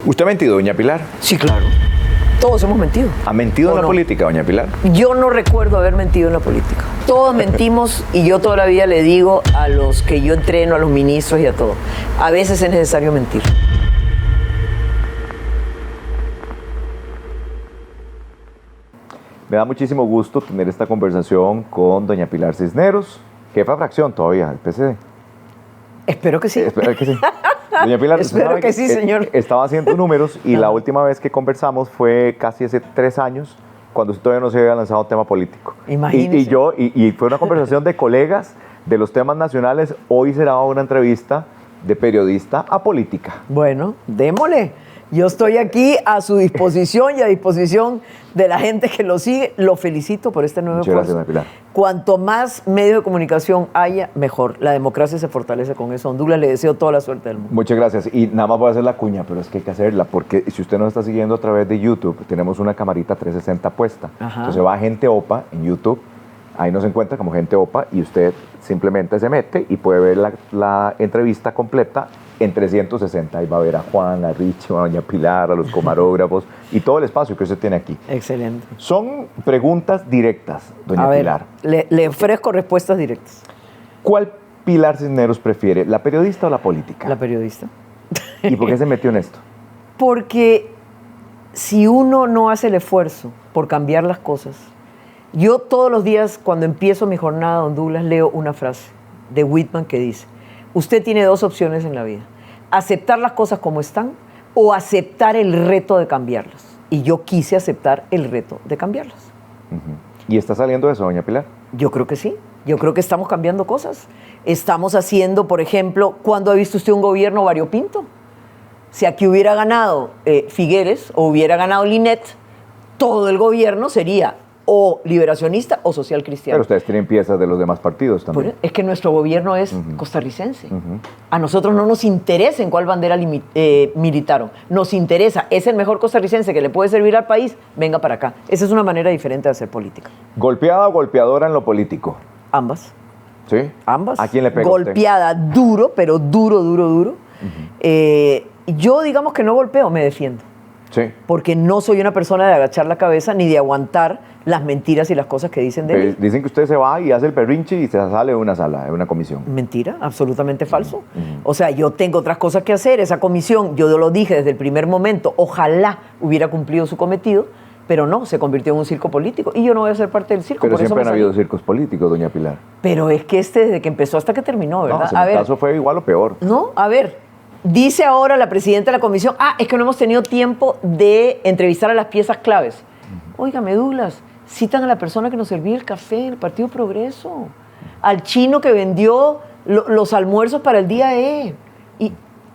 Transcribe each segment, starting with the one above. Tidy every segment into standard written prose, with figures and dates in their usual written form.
¿Usted ha mentido, doña Pilar? Sí, claro. Todos hemos mentido. ¿Ha mentido en la política, doña Pilar? Yo no recuerdo haber mentido en la política. Todos mentimos y yo toda la vida le digo a los que yo entreno, a los ministros y a todos. A veces es necesario mentir. Me da muchísimo gusto tener esta conversación con doña Pilar Cisneros, jefa de fracción todavía del PCD. Espero que sí. Espero que sí. Doña Pilar, espero que sí, señor. Estaba haciendo números y la última vez que conversamos fue casi hace 3 años, cuando usted todavía no se había lanzado tema político. Imagínese. Y fue una conversación de colegas de los temas nacionales. Hoy será una entrevista de periodista a política. Bueno, démosle. Yo estoy aquí a su disposición y a disposición de la gente que lo sigue. Lo felicito por este nuevo esfuerzo. Muchas gracias, doña Pilar. Cuanto más medios de comunicación haya, mejor. La democracia se fortalece con eso. A Honduras le deseo toda la suerte del mundo. Muchas gracias. Y nada más voy a hacer la cuña, pero es que hay que hacerla, porque si usted nos está siguiendo a través de YouTube, tenemos una camarita 360 puesta. Ajá. Entonces va a Gente Opa en YouTube, ahí nos encuentra como Gente Opa, y usted simplemente se mete y puede ver la entrevista completa en 360. Ahí va a ver a Juan, a Richie, a doña Pilar, a los camarógrafos y todo el espacio que usted tiene aquí. Excelente. Son preguntas directas, doña a ver, Pilar. Le ofrezco respuestas directas. ¿Cuál Pilar Cisneros prefiere, la periodista o la política? La periodista. ¿Y por qué se metió en esto? Porque si uno no hace el esfuerzo por cambiar las cosas, yo todos los días cuando empiezo mi jornada de Honduras leo una frase de Whitman que dice: usted tiene 2 opciones en la vida, aceptar las cosas como están o aceptar el reto de cambiarlas. Y yo quise aceptar el reto de cambiarlas. ¿Y está saliendo eso, doña Pilar? Yo creo que sí, yo creo que estamos cambiando cosas. Estamos haciendo, por ejemplo, ¿cuándo ha visto usted un gobierno variopinto? Si aquí hubiera ganado Figueres o hubiera ganado Linet, todo el gobierno sería o liberacionista o social cristiano. Pero ustedes tienen piezas de los demás partidos también. Pues es que nuestro gobierno es costarricense. A nosotros no nos interesa en cuál bandera militaron. Nos interesa, es el mejor costarricense que le puede servir al país, venga para acá. Esa es una manera diferente de hacer política. ¿Golpeada o golpeadora en lo político? Ambas. ¿Sí? Ambas. ¿A quién le pega Golpeada, duro, pero duro, duro, duro. Yo digamos que no golpeo, me defiendo. Sí. Porque no soy una persona de agachar la cabeza ni de aguantar las mentiras y las cosas que dicen de mí. Dicen que usted se va y hace el perrinche y se sale de una sala, de una comisión. Mentira, absolutamente falso. O sea, yo tengo otras cosas que hacer. Esa comisión, yo lo dije desde el primer momento, ojalá hubiera cumplido su cometido, pero no, se convirtió en un circo político y yo no voy a ser parte del circo. Pero por siempre eso han habido circos políticos, doña Pilar. Pero es que desde que empezó hasta que terminó, ¿verdad? No, en mi caso fue igual o peor. No, a ver, dice ahora la presidenta de la comisión, es que no hemos tenido tiempo de entrevistar a las piezas claves. Óigame, Douglas, citan a la persona que nos servía el café, el Partido Progreso, al chino que vendió los almuerzos para el día E.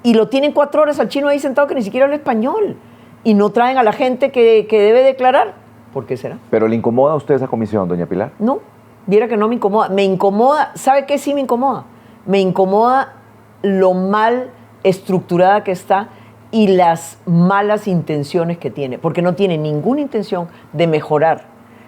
Y lo tienen 4 horas al chino ahí sentado que ni siquiera habla español. Y no traen a la gente que debe declarar. ¿Por qué será? ¿Pero le incomoda a usted esa comisión, doña Pilar? No, viera que no me incomoda. Me incomoda, ¿sabe qué sí me incomoda? Me incomoda lo mal estructurada que está y las malas intenciones que tiene, porque no tiene ninguna intención de mejorar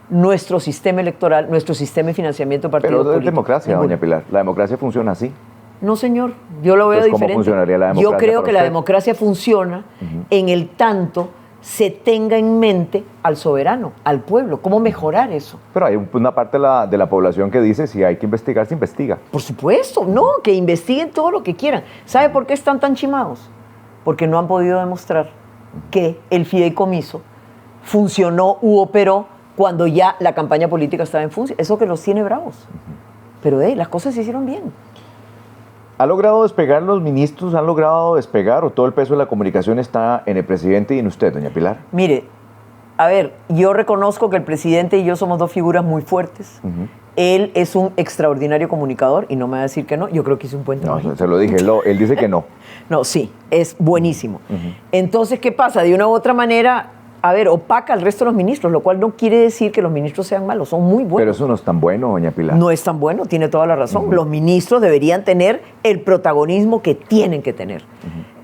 nuestro sistema electoral, nuestro sistema de financiamiento de partidos políticos. Pero es democracia, doña Pilar. La democracia funciona así. No, señor, yo lo veo diferente. ¿Cómo funcionaría la democracia? Yo creo que la usted? democracia funciona en el tanto se tenga en mente al soberano, al pueblo. ¿Cómo mejorar eso? Pero hay una parte de la población que dice si hay que investigar, se investiga. Por supuesto, no, que investiguen todo lo que quieran. ¿Sabe por qué están tan chimados? Porque no han podido demostrar que el fideicomiso funcionó u operó cuando ya la campaña política estaba en función. Eso que los tiene bravos. Pero las cosas se hicieron bien. ¿Ha logrado despegar los ministros? ¿Han logrado despegar o todo el peso de la comunicación está en el presidente y en usted, doña Pilar? Mire, a ver, yo reconozco que el presidente y yo somos 2 figuras muy fuertes. Él es un extraordinario comunicador y no me va a decir que no. Yo creo que hizo un buen trabajo. No, se lo dije, él dice que no. No, sí, es buenísimo. Entonces, ¿qué pasa? De una u otra manera, a ver, opaca al resto de los ministros, lo cual no quiere decir que los ministros sean malos, son muy buenos. Pero eso no es tan bueno, doña Pilar. No es tan bueno, tiene toda la razón. Los ministros deberían tener el protagonismo que tienen que tener.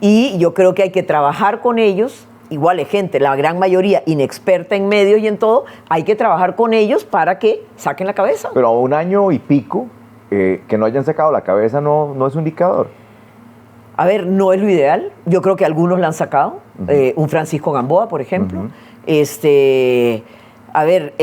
Y yo creo que hay que trabajar con ellos. Igual es gente, la gran mayoría inexperta en medios y en todo, hay que trabajar con ellos para que saquen la cabeza. Pero a 1 año y pico, que no hayan sacado la cabeza no es un indicador. A ver, no es lo ideal. Yo creo que algunos la han sacado. Un Francisco Gamboa, por ejemplo. A ver,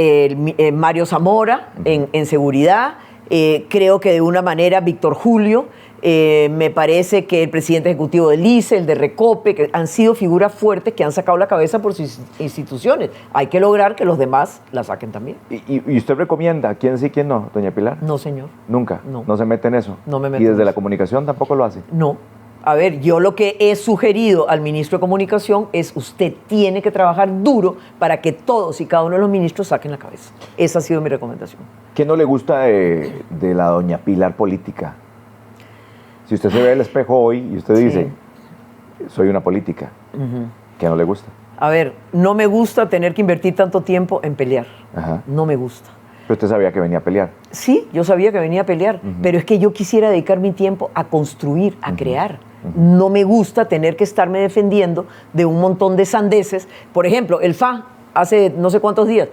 Mario Zamora en seguridad. Creo que de una manera Víctor Julio. Me parece que el presidente ejecutivo del ICE, el de Recope, que han sido figuras fuertes que han sacado la cabeza por sus instituciones. Hay que lograr que los demás la saquen también. ¿Y usted recomienda quién sí, quién no, doña Pilar? No, señor. ¿Nunca? No. ¿No se mete en eso? No me meto ¿Y en desde la eso. comunicación tampoco lo hace? No. A ver, yo lo que he sugerido al ministro de Comunicación es usted tiene que trabajar duro para que todos y cada uno de los ministros saquen la cabeza. Esa ha sido mi recomendación. ¿Qué no le gusta de la doña Pilar política? Si usted se ve al espejo hoy y usted dice, soy una política, ¿qué no le gusta? A ver, no me gusta tener que invertir tanto tiempo en pelear. Ajá. No me gusta. Pero usted sabía que venía a pelear. Sí, yo sabía que venía a pelear, pero es que yo quisiera dedicar mi tiempo a construir, a crear. No me gusta tener que estarme defendiendo de un montón de sandeces. Por ejemplo, el FA, hace no sé cuántos días,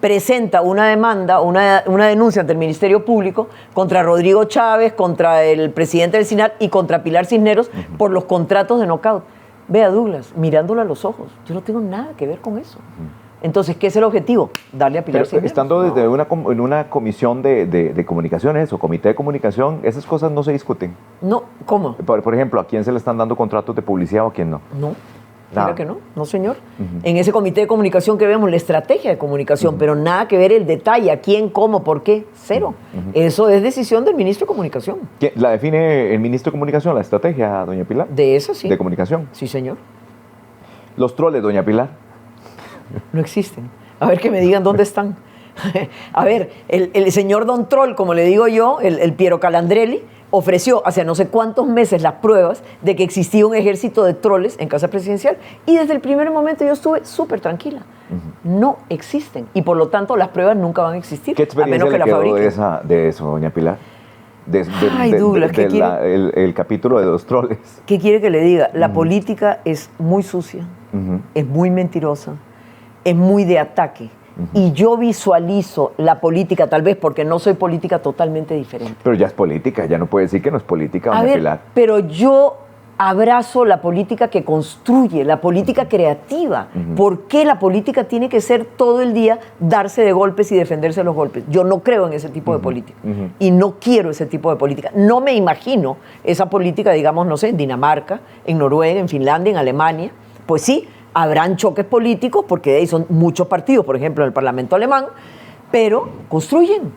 presenta una demanda, una denuncia ante el Ministerio Público contra Rodrigo Chávez, contra el presidente del SINAR y contra Pilar Cisneros por los contratos de knockout. Vea, Douglas, mirándola a los ojos, yo no tengo nada que ver con eso. Entonces, ¿qué es el objetivo? Darle a Pilar Pero Cisneros. estando desde en una comisión de comunicaciones o comité de comunicación, esas cosas no se discuten. No, ¿cómo? Por ejemplo, ¿a quién se le están dando contratos de publicidad o a quién no? No. Nada. Mira que no, no señor. En ese comité de comunicación que vemos la estrategia de comunicación, pero nada que ver el detalle, a quién, cómo, por qué, cero. Eso es decisión del ministro de Comunicación. ¿La define el ministro de Comunicación, la estrategia, doña Pilar? De eso sí. De comunicación. Sí, señor. Los troles, doña Pilar. No existen. A ver que me digan dónde están. A ver, el señor Don Troll, como le digo yo, el Piero Calandrelli, ofreció hace no sé cuántos meses las pruebas de que existía un ejército de troles en Casa Presidencial y desde el primer momento yo estuve súper tranquila. No existen y por lo tanto las pruebas nunca van a existir. ¿Qué a experiencia menos que le la quedó fabriquen. de eso, doña Pilar? Ay, Douglas, ¿qué quiere? El capítulo de los troles. ¿Qué quiere que le diga? La política es muy sucia, es muy mentirosa, es muy de ataque. Y yo visualizo la política, tal vez porque no soy política, totalmente diferente. Pero ya es política, ya no puede decir que no es política, doña Pilar. Pero yo abrazo la política que construye, la política creativa. ¿Por qué la política tiene que ser todo el día darse de golpes y defenderse de los golpes? Yo no creo en ese tipo de política y no quiero ese tipo de política. No me imagino esa política, digamos, no sé, en Dinamarca, en Noruega, en Finlandia, en Alemania. Pues sí, habrán choques políticos porque de ahí son muchos partidos, por ejemplo, en el Parlamento alemán, pero construyen,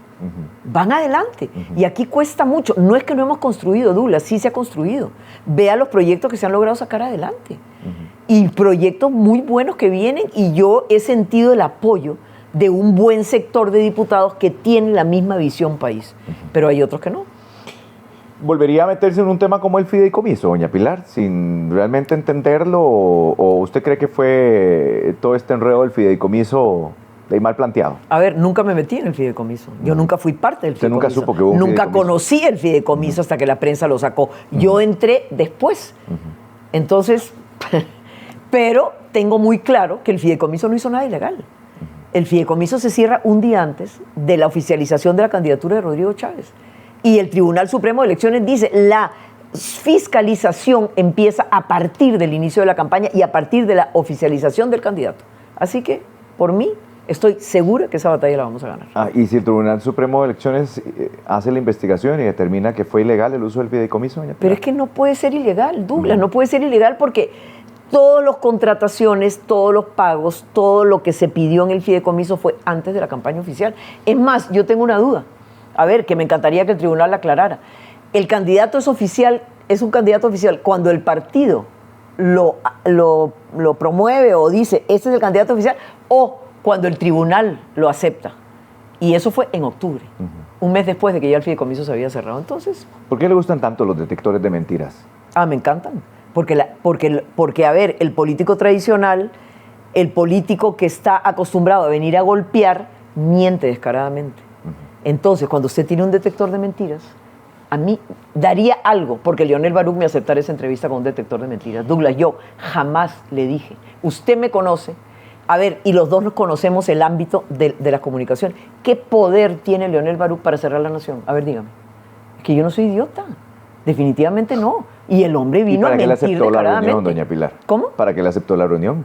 van adelante. Y aquí cuesta mucho. No es que no hemos construido, Douglas, sí se ha construido. Vea los proyectos que se han logrado sacar adelante. Y proyectos muy buenos que vienen y yo he sentido el apoyo de un buen sector de diputados que tienen la misma visión país. Pero hay otros que no. ¿Volvería a meterse en un tema como el fideicomiso, doña Pilar, sin realmente entenderlo? ¿O usted cree que fue todo este enredo del fideicomiso de mal planteado? A ver, nunca me metí en el fideicomiso. Yo nunca fui parte del ¿Usted fideicomiso. nunca supo que hubo un Nunca fideicomiso? conocí el fideicomiso hasta que la prensa lo sacó. Yo entré después. Entonces, pero tengo muy claro que el fideicomiso no hizo nada ilegal. El fideicomiso se cierra un día antes de la oficialización de la candidatura de Rodrigo Chávez. Y el Tribunal Supremo de Elecciones dice, la fiscalización empieza a partir del inicio de la campaña y a partir de la oficialización del candidato. Así que, por mí, estoy segura que esa batalla la vamos a ganar. Y si el Tribunal Supremo de Elecciones hace la investigación y determina que fue ilegal el uso del fideicomiso, doña Pilar. Pero es que no puede ser ilegal, Douglas, no puede ser ilegal porque todas las contrataciones, todos los pagos, todo lo que se pidió en el fideicomiso fue antes de la campaña oficial. Es más, yo tengo una duda. A ver, que me encantaría que el tribunal la aclarara. El candidato es oficial, es un candidato oficial cuando el partido lo promueve o dice, este es el candidato oficial, o cuando el tribunal lo acepta. Y eso fue en octubre, un mes después de que ya el fideicomiso se había cerrado. Entonces, ¿por qué le gustan tanto los detectores de mentiras? me encantan. Porque, a ver, el político tradicional, el político que está acostumbrado a venir a golpear, miente descaradamente. Entonces, cuando usted tiene un detector de mentiras, a mí daría algo porque Leonel Baruch me aceptara esa entrevista con un detector de mentiras. Douglas, yo jamás le dije, usted me conoce, a ver, y los dos nos conocemos el ámbito de la comunicación. ¿Qué poder tiene Leonel Baruch para cerrar la nación? A ver, dígame. Es que yo no soy idiota. Definitivamente no. Y el hombre ¿Y vino a para qué le mentir aceptó la descaradamente. reunión, doña Pilar? ¿Cómo? ¿Para qué le aceptó la reunión?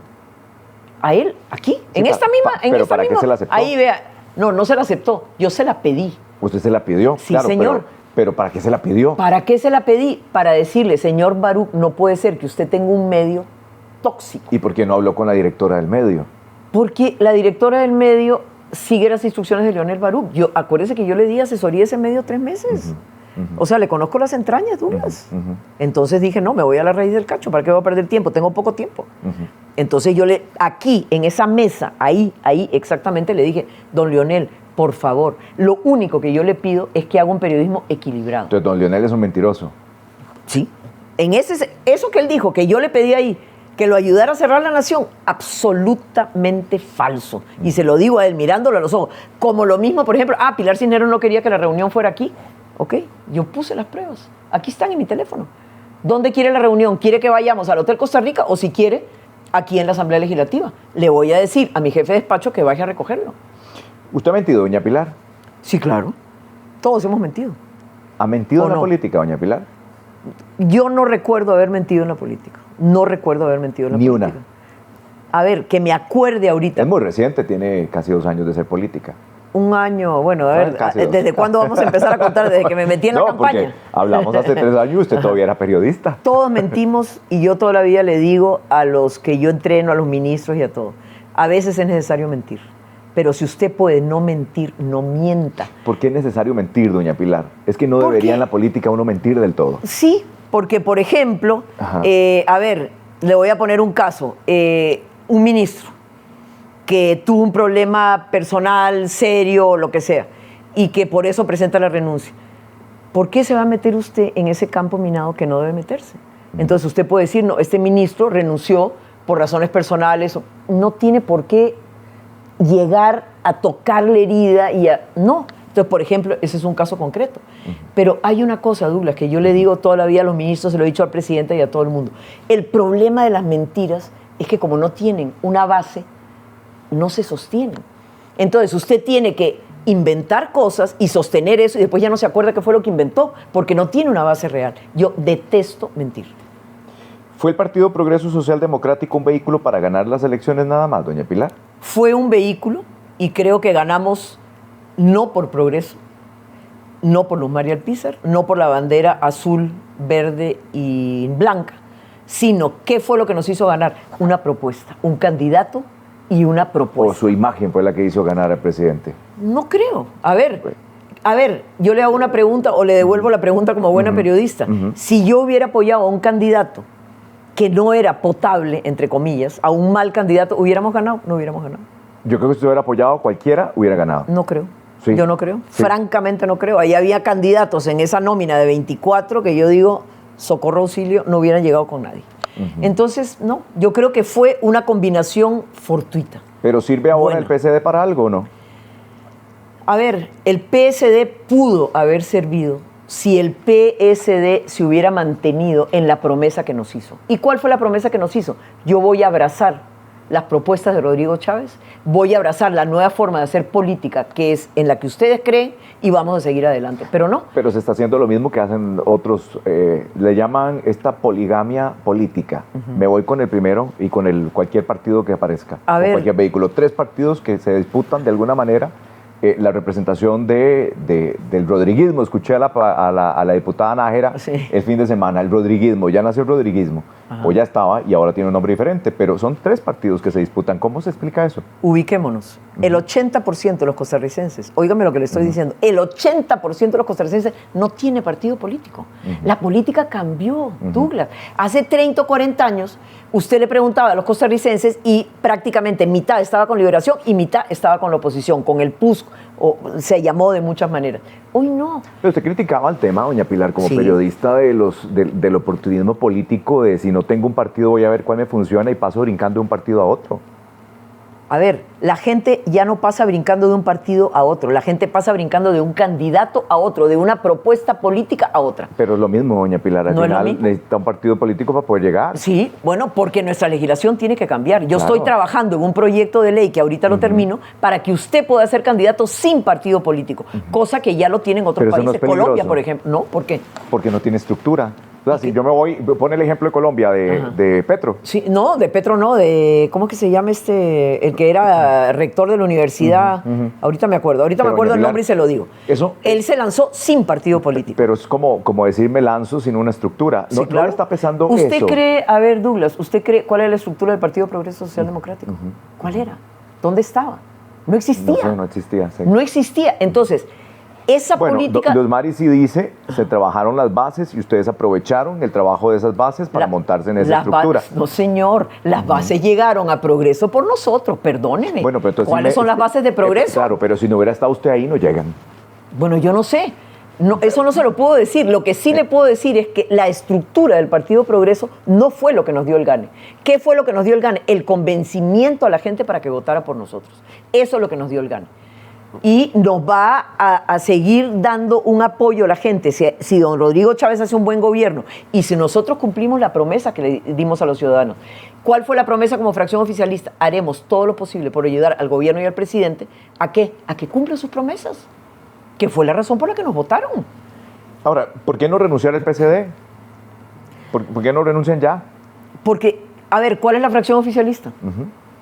A él, aquí, en pa- esta misma, en pero esta ¿para qué misma. se la aceptó? Ahí vea, no se la aceptó, yo se la pedí. Usted se la pidió. Sí, claro, señor. Pero ¿para qué se la pidió? ¿Para qué se la pedí? Para decirle, señor Baruch, no puede ser que usted tenga un medio tóxico. ¿Y por qué no habló con la directora del medio? Porque la directora del medio sigue las instrucciones de Leonel Baruch. Acuérdese que yo le di asesoría a ese medio 3 meses. O sea, le conozco las entrañas duras. Entonces dije, no, me voy a la raíz del cacho. ¿Para qué voy a perder tiempo? Tengo poco tiempo. Entonces yo aquí, en esa mesa, ahí exactamente le dije, don Leonel, por favor, lo único que yo le pido es que haga un periodismo equilibrado. Entonces, don Leonel es un mentiroso. Sí. Eso que él dijo, que yo le pedí ahí, que lo ayudara a cerrar la nación, absolutamente falso. Y se lo digo a él, mirándolo a los ojos. Como lo mismo, por ejemplo, Pilar Cisneros no quería que la reunión fuera aquí. Ok, yo puse las pruebas. Aquí están en mi teléfono. ¿Dónde quiere la reunión? ¿Quiere que vayamos al Hotel Costa Rica o si quiere, aquí en la Asamblea Legislativa? Le voy a decir a mi jefe de despacho que vaya a recogerlo. ¿Usted ha mentido, doña Pilar? Sí, claro. Todos hemos mentido. ¿Ha mentido en la no? política, doña Pilar? Yo no recuerdo haber mentido en la política. No recuerdo haber mentido en la Ni política. una. A ver, que me acuerde ahorita. Es muy reciente, tiene casi 2 años de ser política. Un año, bueno, a Bueno, ver, casi 2. ¿desde cuándo vamos a empezar a contar? ¿Desde que me metí en la No, campaña? porque hablamos hace 3 años y usted todavía era periodista. Todos mentimos y yo toda la vida le digo a los que yo entreno, a los ministros y a todos, a veces es necesario mentir. Pero si usted puede no mentir, no mienta. ¿Por qué es necesario mentir, doña Pilar? Es que no ¿Por debería qué? en la política uno mentir del todo. Sí, porque, por ejemplo, Ajá. a ver, le voy a poner un caso. Un ministro que tuvo un problema personal, serio, o lo que sea, y que por eso presenta la renuncia. ¿Por qué se va a meter usted en ese campo minado que no debe meterse? Entonces usted puede decir, no, este ministro renunció por razones personales. No tiene por qué llegar a tocar la herida y a... No. Entonces, por ejemplo, ese es un caso concreto. Pero hay una cosa, Douglas, que yo le digo toda la vida a los ministros, se lo he dicho al presidente y a todo el mundo. El problema de las mentiras es que como no tienen una base, no se sostienen. Entonces, usted tiene que inventar cosas y sostener eso y después ya no se acuerda qué fue lo que inventó porque no tiene una base real. Yo detesto mentir. ¿Fue el Partido Progreso Social Democrático un vehículo para ganar las elecciones nada más, doña Pilar? Fue un vehículo y creo que ganamos no por Progreso, no por Luz María Alpizar, no por la bandera azul, verde y blanca, sino qué fue lo que nos hizo ganar. Una propuesta, un candidato y una ¿O propuesta. su imagen fue la que hizo ganar al presidente? No creo. A ver, yo le hago una pregunta o le devuelvo la pregunta como buena periodista. Si yo hubiera apoyado a un candidato que no era potable, entre comillas, a un mal candidato, ¿hubiéramos ganado? No hubiéramos ganado. Yo creo que si hubiera apoyado, cualquiera hubiera ganado. No creo. Sí. Yo no creo. Sí. Francamente no creo. Ahí había candidatos en esa nómina de 24 que yo digo, socorro, auxilio, no hubieran llegado con nadie. Entonces, no, yo creo que fue una combinación fortuita. ¿Pero sirve ahora Bueno. el PSD para algo o no? A ver, el PSD pudo haber servido si el PSD se hubiera mantenido en la promesa que nos hizo. ¿Y cuál fue la promesa que nos hizo? Yo voy a abrazar las propuestas de Rodrigo Chávez, voy a abrazar la nueva forma de hacer política, que es en la que ustedes creen, y vamos a seguir adelante. Pero no. Pero se está haciendo lo mismo que hacen otros, le llaman esta poligamia política. Me voy con el primero y con cualquier partido que aparezca, A o ver. cualquier vehículo. 3 partidos que se disputan de alguna manera la representación del rodriguismo. Escuché a la diputada Nájera Sí. el fin de semana, el rodriguismo, ya nació el rodriguismo, o ya estaba y ahora tiene un nombre diferente, pero son 3 partidos que se disputan. ¿Cómo se explica eso? Ubiquémonos. El 80% de los costarricenses, óigame lo que le estoy diciendo, el 80% de los costarricenses no tiene partido político. La política cambió, Douglas. Hace 30 o 40 años, usted le preguntaba a los costarricenses y prácticamente mitad estaba con Liberación y mitad estaba con la oposición, con el PUSC, o se llamó de muchas maneras. Hoy no. Pero usted criticaba el tema, doña Pilar, como Sí. periodista del oportunismo político, de si no tengo un partido voy a ver cuál me funciona y paso brincando de un partido a otro. A ver, la gente ya no pasa brincando de un partido a otro, la gente pasa brincando de un candidato a otro, de una propuesta política a otra. Pero es lo mismo, doña Pilar, al ¿No es lo final mismo? necesita un partido político para poder llegar. Sí, bueno, porque nuestra legislación tiene que cambiar. Yo Claro. estoy trabajando en un proyecto de ley que ahorita lo termino para que usted pueda ser candidato sin partido político, cosa que ya lo tienen otros Pero eso no países, es peligroso. Colombia, por ejemplo. ¿No? ¿Por qué? Porque no tiene estructura. O sea, si yo me voy, pone el ejemplo de Colombia, de Petro. Sí, no, de Petro no, de, ¿cómo es que se llama el que era rector de la universidad? Ahorita me acuerdo el nombre y se lo digo. Él se lanzó sin partido político. Pero es como decir me lanzo sin una estructura. Sí, No, claro. no le está pesando ¿Usted eso. cree, a ver, Douglas, ¿usted cree cuál es la estructura del Partido Progreso Social Democrático? ¿Cuál era? ¿Dónde estaba? No existía. No sé, no existía. Sí. No existía. Entonces, esa política... Los Mari sí dice, se trabajaron las bases y ustedes aprovecharon el trabajo de esas bases para montarse en esa estructura. No, señor, las bases llegaron a Progreso por nosotros, perdóneme. Bueno, pero entonces ¿Cuáles son las bases de Progreso? Claro, pero si no hubiera estado usted ahí, no llegan. Bueno, yo no sé. No, eso no se lo puedo decir. Lo que sí le puedo decir es que la estructura del Partido Progreso no fue lo que nos dio el gane. ¿Qué fue lo que nos dio el gane? El convencimiento a la gente para que votara por nosotros. Eso es lo que nos dio el gane. Y nos va a seguir dando un apoyo a la gente si don Rodrigo Chávez hace un buen gobierno y si nosotros cumplimos la promesa que le dimos a los ciudadanos. ¿Cuál fue la promesa como fracción oficialista? Haremos todo lo posible por ayudar al gobierno y al presidente ¿a qué? A que cumpla sus promesas, que fue la razón por la que nos votaron. Ahora, ¿por qué no renunciar al PSD? ¿Por qué no renuncian ya? Porque, a ver, ¿cuál es la fracción oficialista?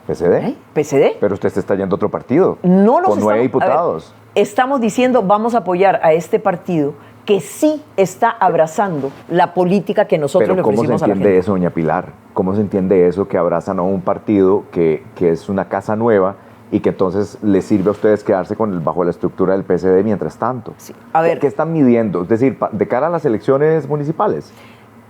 ¿PSD? ¿PSD? Pero usted se está yendo a otro partido. No nos con 9 diputados. Estamos diciendo, vamos a apoyar a este partido que sí está abrazando la política que nosotros le ofrecimos a la gente. ¿Cómo se entiende eso, doña Pilar? ¿Cómo se entiende eso que abrazan a un partido que es una casa nueva y que entonces les sirve a ustedes quedarse bajo la estructura del PSD mientras tanto? Sí. A ver, ¿Qué están midiendo? Es decir, de cara a las elecciones municipales.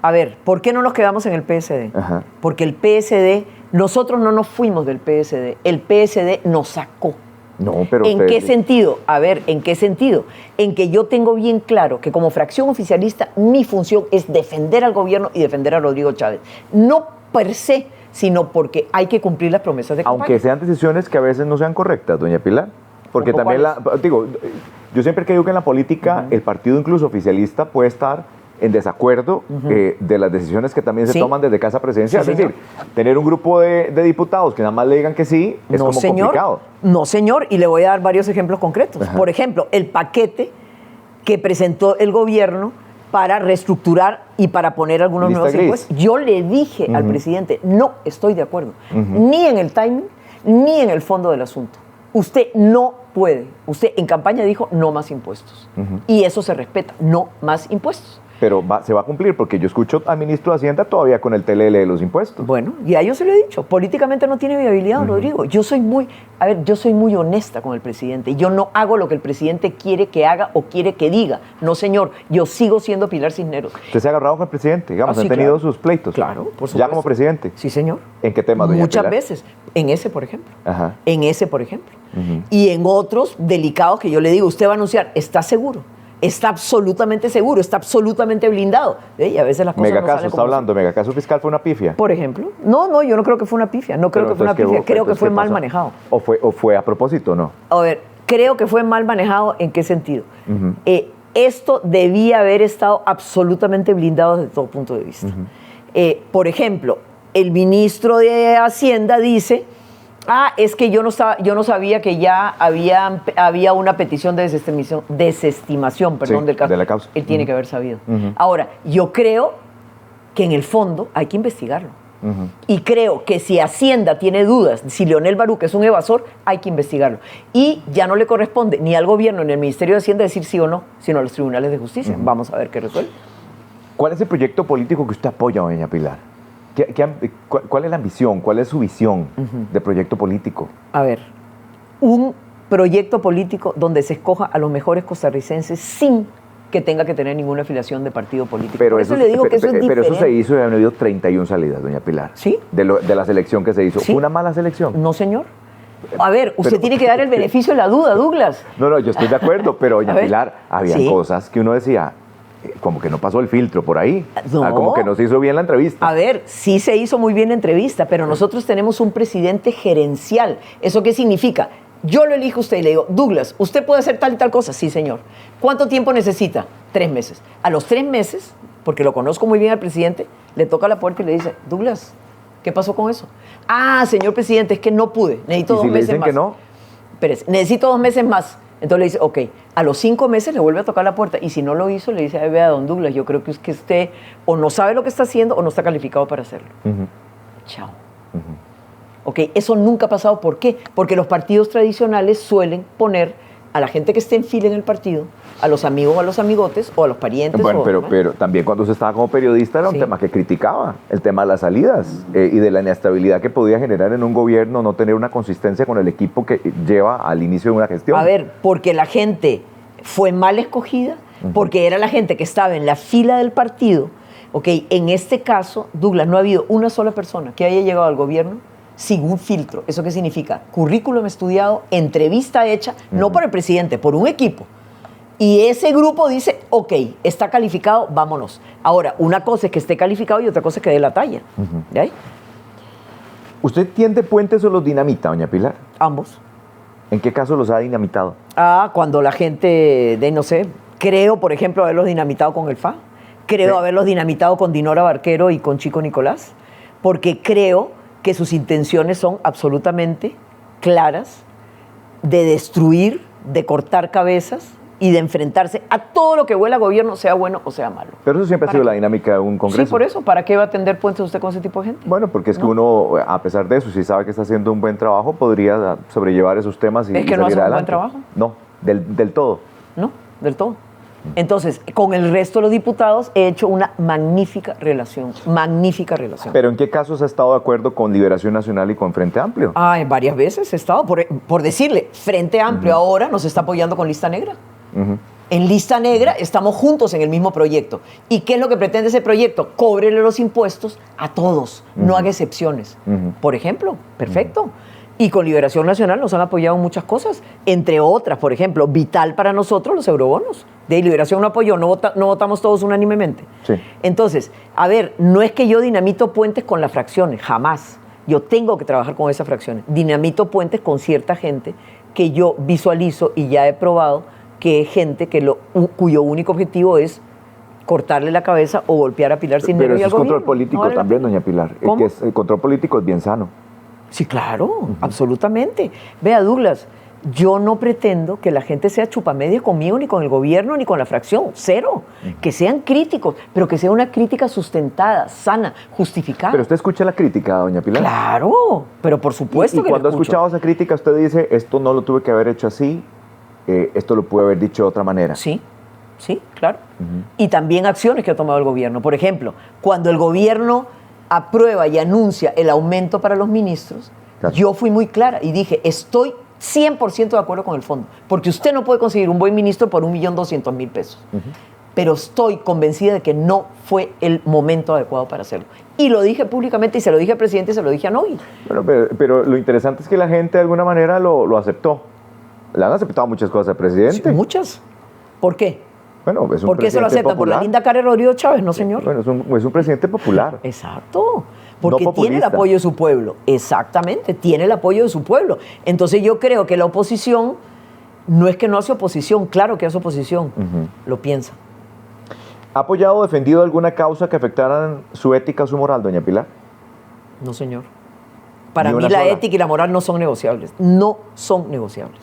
A ver, ¿por qué no nos quedamos en el PSD? Ajá. Porque el PSD, nosotros no nos fuimos del PSD, el PSD nos sacó. No, pero ¿En qué sentido? A ver, ¿en qué sentido? En que yo tengo bien claro que como fracción oficialista mi función es defender al gobierno y defender a Rodrigo Chávez. No per se, sino porque hay que cumplir las promesas de campaña. Aunque sean decisiones que a veces no sean correctas, doña Pilar. Porque también, yo siempre creo que en la política el partido incluso oficialista puede estar en desacuerdo de las decisiones que también se toman desde casa presidencial. Sí, es decir, tener un grupo de diputados que nada más le digan que sí es No, como señor. complicado. No, señor, y le voy a dar varios ejemplos concretos. Por ejemplo, el paquete que presentó el gobierno para reestructurar y para poner algunos Lista nuevos gris. impuestos. Yo le dije al presidente, no estoy de acuerdo, ni en el timing, ni en el fondo del asunto. Usted no puede. Usted en campaña dijo no más impuestos. Y eso se respeta, no más impuestos. Pero se va a cumplir porque yo escucho al ministro de Hacienda todavía con el TLL de los impuestos. Bueno, y a ellos se lo he dicho, políticamente no tiene viabilidad, don Rodrigo. Yo soy muy honesta con el presidente. Yo no hago lo que el presidente quiere que haga o quiere que diga. No, señor, yo sigo siendo Pilar Cisneros. ¿Usted se ha agarrado con el presidente? Digamos, Sí, ¿han tenido claro. sus pleitos? Claro, por supuesto. ¿Ya como presidente? Sí, señor. ¿En qué temas, doña Muchas Pilar? veces. En ese, por ejemplo. Ajá. En ese, por ejemplo. Y en otros delicados que yo le digo, usted va a anunciar, ¿está seguro? Está absolutamente seguro, está absolutamente blindado. Y a veces las cosas no Megacaso, salen está como hablando. ¿Megacaso fiscal fue una pifia? Por ejemplo. No, yo no creo que fue una pifia. No creo que fue una pifia. Creo que fue mal manejado. ¿O fue a propósito o no? A ver, creo que fue mal manejado. ¿En qué sentido? Esto debía haber estado absolutamente blindado desde todo punto de vista. Por ejemplo, el ministro de Hacienda dice, es que yo no sabía que ya había una petición de desestimación del caso. de la causa. Él tiene que haber sabido. Ahora, yo creo que en el fondo hay que investigarlo. Y creo que si Hacienda tiene dudas, si Leonel Baruch es un evasor, hay que investigarlo. Y ya no le corresponde ni al gobierno ni al Ministerio de Hacienda decir sí o no, sino a los tribunales de justicia. Vamos a ver qué resuelve. ¿Cuál es el proyecto político que usted apoya, doña Pilar? ¿Cuál es la ambición? ¿Cuál es su visión de proyecto político? A ver, un proyecto político donde se escoja a los mejores costarricenses sin que tenga que tener ninguna afiliación de partido político. Pero Por eso le digo que eso es diferente. Pero eso se hizo y han habido 31 salidas, doña Pilar. ¿Sí? De la selección que se hizo. ¿Sí? ¿Fue una mala selección? No, señor. A ver, usted tiene que dar el beneficio de la duda, Douglas. No, yo estoy de acuerdo, pero doña A ver, Pilar, había ¿sí? cosas que uno decía, como que no pasó el filtro por ahí. No. Como que no se hizo bien la entrevista. A ver, sí se hizo muy bien la entrevista, pero nosotros tenemos un presidente gerencial. ¿Eso qué significa? Yo lo elijo a usted y le digo, Douglas, ¿usted puede hacer tal y tal cosa? Sí, señor. ¿Cuánto tiempo necesita? 3 meses. A los 3 meses, porque lo conozco muy bien al presidente, le toca la puerta y le dice, Douglas, ¿qué pasó con eso? Señor presidente, es que no pude. Necesito ¿Y 2 si le meses dicen más. que no? Espérese, necesito 2 meses más. Entonces le dice, ok, a los 5 meses le vuelve a tocar la puerta y si no lo hizo, le dice, ay, vea, don Douglas, yo creo que es que usted o no sabe lo que está haciendo o no está calificado para hacerlo. Chao. Ok, eso nunca ha pasado. ¿Por qué? Porque los partidos tradicionales suelen poner a la gente que esté en fila en el partido, a los amigos o a los amigotes o a los parientes. Bueno, ¿no? pero también cuando usted estaba como periodista era un Sí. tema que criticaba, el tema de las salidas y de la inestabilidad que podía generar en un gobierno no tener una consistencia con el equipo que lleva al inicio de una gestión. A ver, porque la gente fue mal escogida, porque era la gente que estaba en la fila del partido. Ok, en este caso, Douglas, no ha habido una sola persona que haya llegado al gobierno sin un filtro. ¿Eso qué significa? Currículum estudiado, entrevista hecha, no por el presidente, por un equipo. Y ese grupo dice, ok, está calificado, vámonos. Ahora, una cosa es que esté calificado y otra cosa es que dé la talla. ¿De ahí? ¿Usted tiende puentes o los dinamita, doña Pilar? Ambos. ¿En qué caso los ha dinamitado? Cuando la gente no sé, creo, por ejemplo, haberlos dinamitado con el FA. Creo Sí. haberlos dinamitado con Dinora Barquero y con Chico Nicolás. Porque creo que sus intenciones son absolutamente claras de destruir, de cortar cabezas y de enfrentarse a todo lo que huela a gobierno, sea bueno o sea malo. Pero eso siempre ha ¿Para sido qué? la dinámica de un congreso. Sí, por eso. ¿Para qué va a tender puentes usted con ese tipo de gente? Bueno, porque es que No. uno, a pesar de eso, si sabe que está haciendo un buen trabajo, podría sobrellevar esos temas y ¿Es que no salir hace un buen adelante. trabajo? No, del todo. No, del todo. Entonces, con el resto de los diputados he hecho una magnífica relación. Magnífica relación. Pero ¿en qué casos ha estado de acuerdo con Liberación Nacional y con Frente Amplio? Varias veces he estado, por decirle, Frente Amplio ahora nos está apoyando con Lista Negra. En Lista Negra estamos juntos en el mismo proyecto. ¿Y qué es lo que pretende ese proyecto? Cóbrele los impuestos a todos, no haga excepciones. Por ejemplo, perfecto. Y con Liberación Nacional nos han apoyado en muchas cosas, entre otras, por ejemplo, vital para nosotros los eurobonos. De Liberación no apoyó, no votamos todos unánimemente. Sí. Entonces, a ver, no es que yo dinamito puentes con las fracciones, jamás. Yo tengo que trabajar con esas fracciones. Dinamito puentes con cierta gente que yo visualizo y ya he probado que es gente cuyo único objetivo es cortarle la cabeza o golpear a Pilar Cisneros Pero y eso al es control gobierno. político No vale la también, pena. doña Pilar. ¿Cómo? El control político es bien sano. Sí, claro, absolutamente. Vea, Douglas, yo no pretendo que la gente sea chupamedias conmigo, ni con el gobierno, ni con la fracción. Cero. Que sean críticos, pero que sea una crítica sustentada, sana, justificada. Pero usted escucha la crítica, doña Pilar. Claro, pero por supuesto Y que cuando ha lo escucho. escuchado esa crítica, usted dice, esto no lo tuve que haber hecho así, esto lo pude haber dicho de otra manera. Sí, sí, claro. Y también acciones que ha tomado el gobierno. Por ejemplo, cuando el gobierno aprueba y anuncia el aumento para los ministros, Claro. yo fui muy clara y dije, estoy 100% de acuerdo con el fondo, porque usted no puede conseguir un buen ministro por 1.200.000 pesos. Pero estoy convencida de que no fue el momento adecuado para hacerlo. Y lo dije públicamente y se lo dije al presidente y se lo dije a Noy. Bueno, pero lo interesante es que la gente de alguna manera lo aceptó. Le han aceptado muchas cosas al presidente. Muchas. ¿Por qué? Bueno, es un ¿Por qué se lo presidente aceptan? ¿Por la popular. linda cara de Rodrigo Chávez? No, señor. Bueno, es un presidente popular. Exacto, porque No tiene el populista. apoyo de su pueblo. Exactamente, tiene el apoyo de su pueblo. Entonces yo creo que la oposición no es que no hace oposición, claro que hace oposición, lo piensa. ¿Ha apoyado o defendido alguna causa que afectaran su ética o su moral, doña Pilar? No, señor. Para Ni mí una la sola. ética y la moral no son negociables. No son negociables.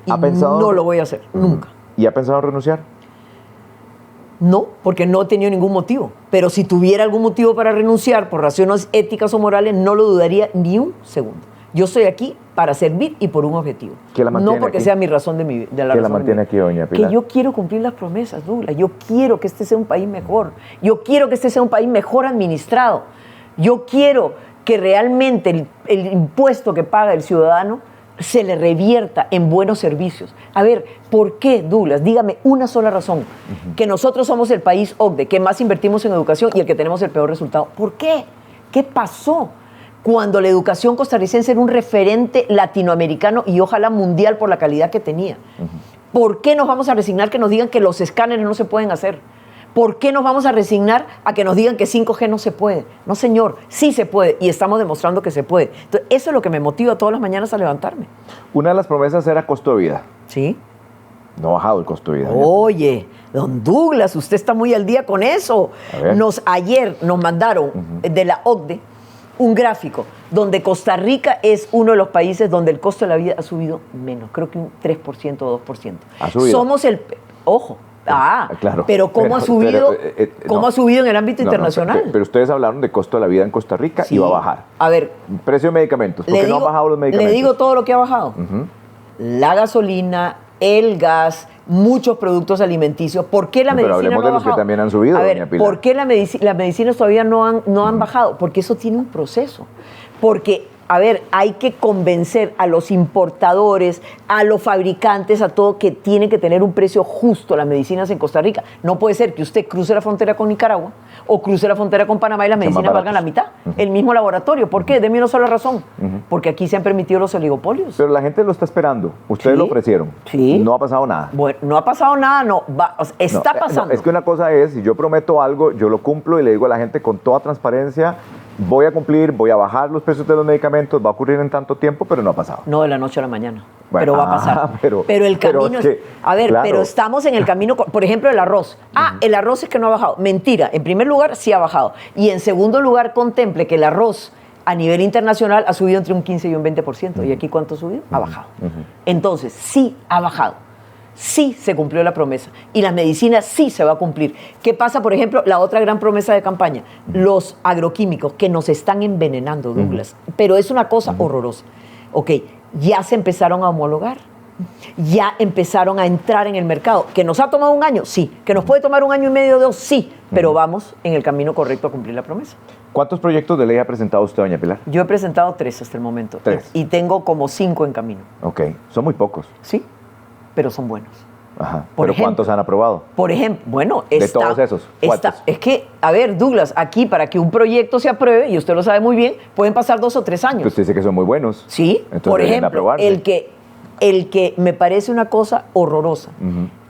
Y ¿Ha pensado- no lo voy a hacer, nunca. ¿Y ha pensado en renunciar? No, porque no he tenido ningún motivo. Pero si tuviera algún motivo para renunciar por razones éticas o morales, no lo dudaría ni un segundo. Yo estoy aquí para servir y por un objetivo. ¿Qué la mantiene No porque aquí? sea mi razón de mi de la ¿Qué la razón de mantiene mi- aquí, doña Pilar? Que yo quiero cumplir las promesas, Douglas. Yo quiero que este sea un país mejor. Yo quiero que este sea un país mejor administrado. Yo quiero que realmente el impuesto que paga el ciudadano se le revierta en buenos servicios. A ver, ¿por qué, Douglas? Dígame una sola razón. Que nosotros somos el país OCDE que más invertimos en educación y el que tenemos el peor resultado. ¿Por qué? ¿Qué pasó? Cuando la educación costarricense era un referente latinoamericano y ojalá mundial por la calidad que tenía. ¿Por qué nos vamos a resignar que nos digan que los escáneres no se pueden hacer? ¿Por qué nos vamos a resignar a que nos digan que 5G no se puede? No, señor, sí se puede y estamos demostrando que se puede. Entonces, eso es lo que me motiva todas las mañanas a levantarme. Una de las promesas era costo de vida. ¿Sí? No ha bajado el costo de vida. doña Oye, don Douglas, usted está muy al día con eso. A ver. Ayer nos mandaron de la OCDE un gráfico donde Costa Rica es uno de los países donde el costo de la vida ha subido menos, creo que un 3% o 2%. ¿Ha subido? Somos el... Ojo. Claro, pero ¿cómo ha subido, no, ha subido en el ámbito internacional? Pero ustedes hablaron de costo de la vida en Costa Rica y va a bajar. A ver, precio de medicamentos, ¿por qué no han bajado los medicamentos? Le digo todo lo que ha bajado. La gasolina, el gas, muchos productos alimenticios. ¿Por qué la medicina hablemos no ha de los bajado? que también han subido, A ver, doña Pilar. ¿por qué las medicinas todavía no han bajado? Porque eso tiene un proceso. Porque, a ver, hay que convencer a los importadores, a los fabricantes, a todo, que tienen que tener un precio justo las medicinas en Costa Rica. No puede ser que usted cruce la frontera con Nicaragua o cruce la frontera con Panamá y las medicinas valgan la mitad. El mismo laboratorio. ¿Por qué? Deme una sola razón. Porque aquí se han permitido los oligopolios. Pero la gente lo está esperando. Ustedes lo ofrecieron. Sí. No ha pasado nada. Bueno, no ha pasado nada, está pasando. Es que una cosa es, si yo prometo algo, yo lo cumplo y le digo a la gente con toda transparencia, voy a cumplir, voy a bajar los precios de los medicamentos, va a ocurrir en tanto tiempo, pero no ha pasado. No de la noche a la mañana, bueno, pero va a pasar. Pero el camino es que, a ver, claro. Pero estamos en el camino, por ejemplo, el arroz. El arroz es que no ha bajado. Mentira, en primer lugar sí ha bajado. Y en segundo lugar, contemple que el arroz a nivel internacional ha subido entre un 15 y un 20%. ¿Y aquí cuánto ha subido? Ha bajado. Entonces, sí ha bajado. Sí se cumplió la promesa y las medicinas sí se va a cumplir. ¿Qué pasa, por ejemplo, la otra gran promesa de campaña? Los agroquímicos que nos están envenenando, Douglas. Pero es una cosa horrorosa. Ok, ya se empezaron a homologar. Ya empezaron a entrar en el mercado. ¿Que nos ha tomado un año? Sí. ¿Que nos puede tomar un año y medio o dos? Sí. Pero vamos en el camino correcto a cumplir la promesa. ¿Cuántos proyectos de ley ha presentado usted, doña Pilar? Yo he presentado 3 hasta el momento. 3. Y tengo como 5 en camino. Ok, son muy pocos. Sí, pero son buenos. Ajá. Por ¿Pero ejemplo, cuántos han aprobado? Por ejemplo, bueno, de todos esos, ¿cuántos? Es que, a ver, Douglas, aquí para que un proyecto se apruebe, y usted lo sabe muy bien, pueden pasar 2 o 3 años. Pues usted dice que son muy buenos. Sí, entonces por deberían ejemplo, aprobarse. el que me parece una cosa horrorosa,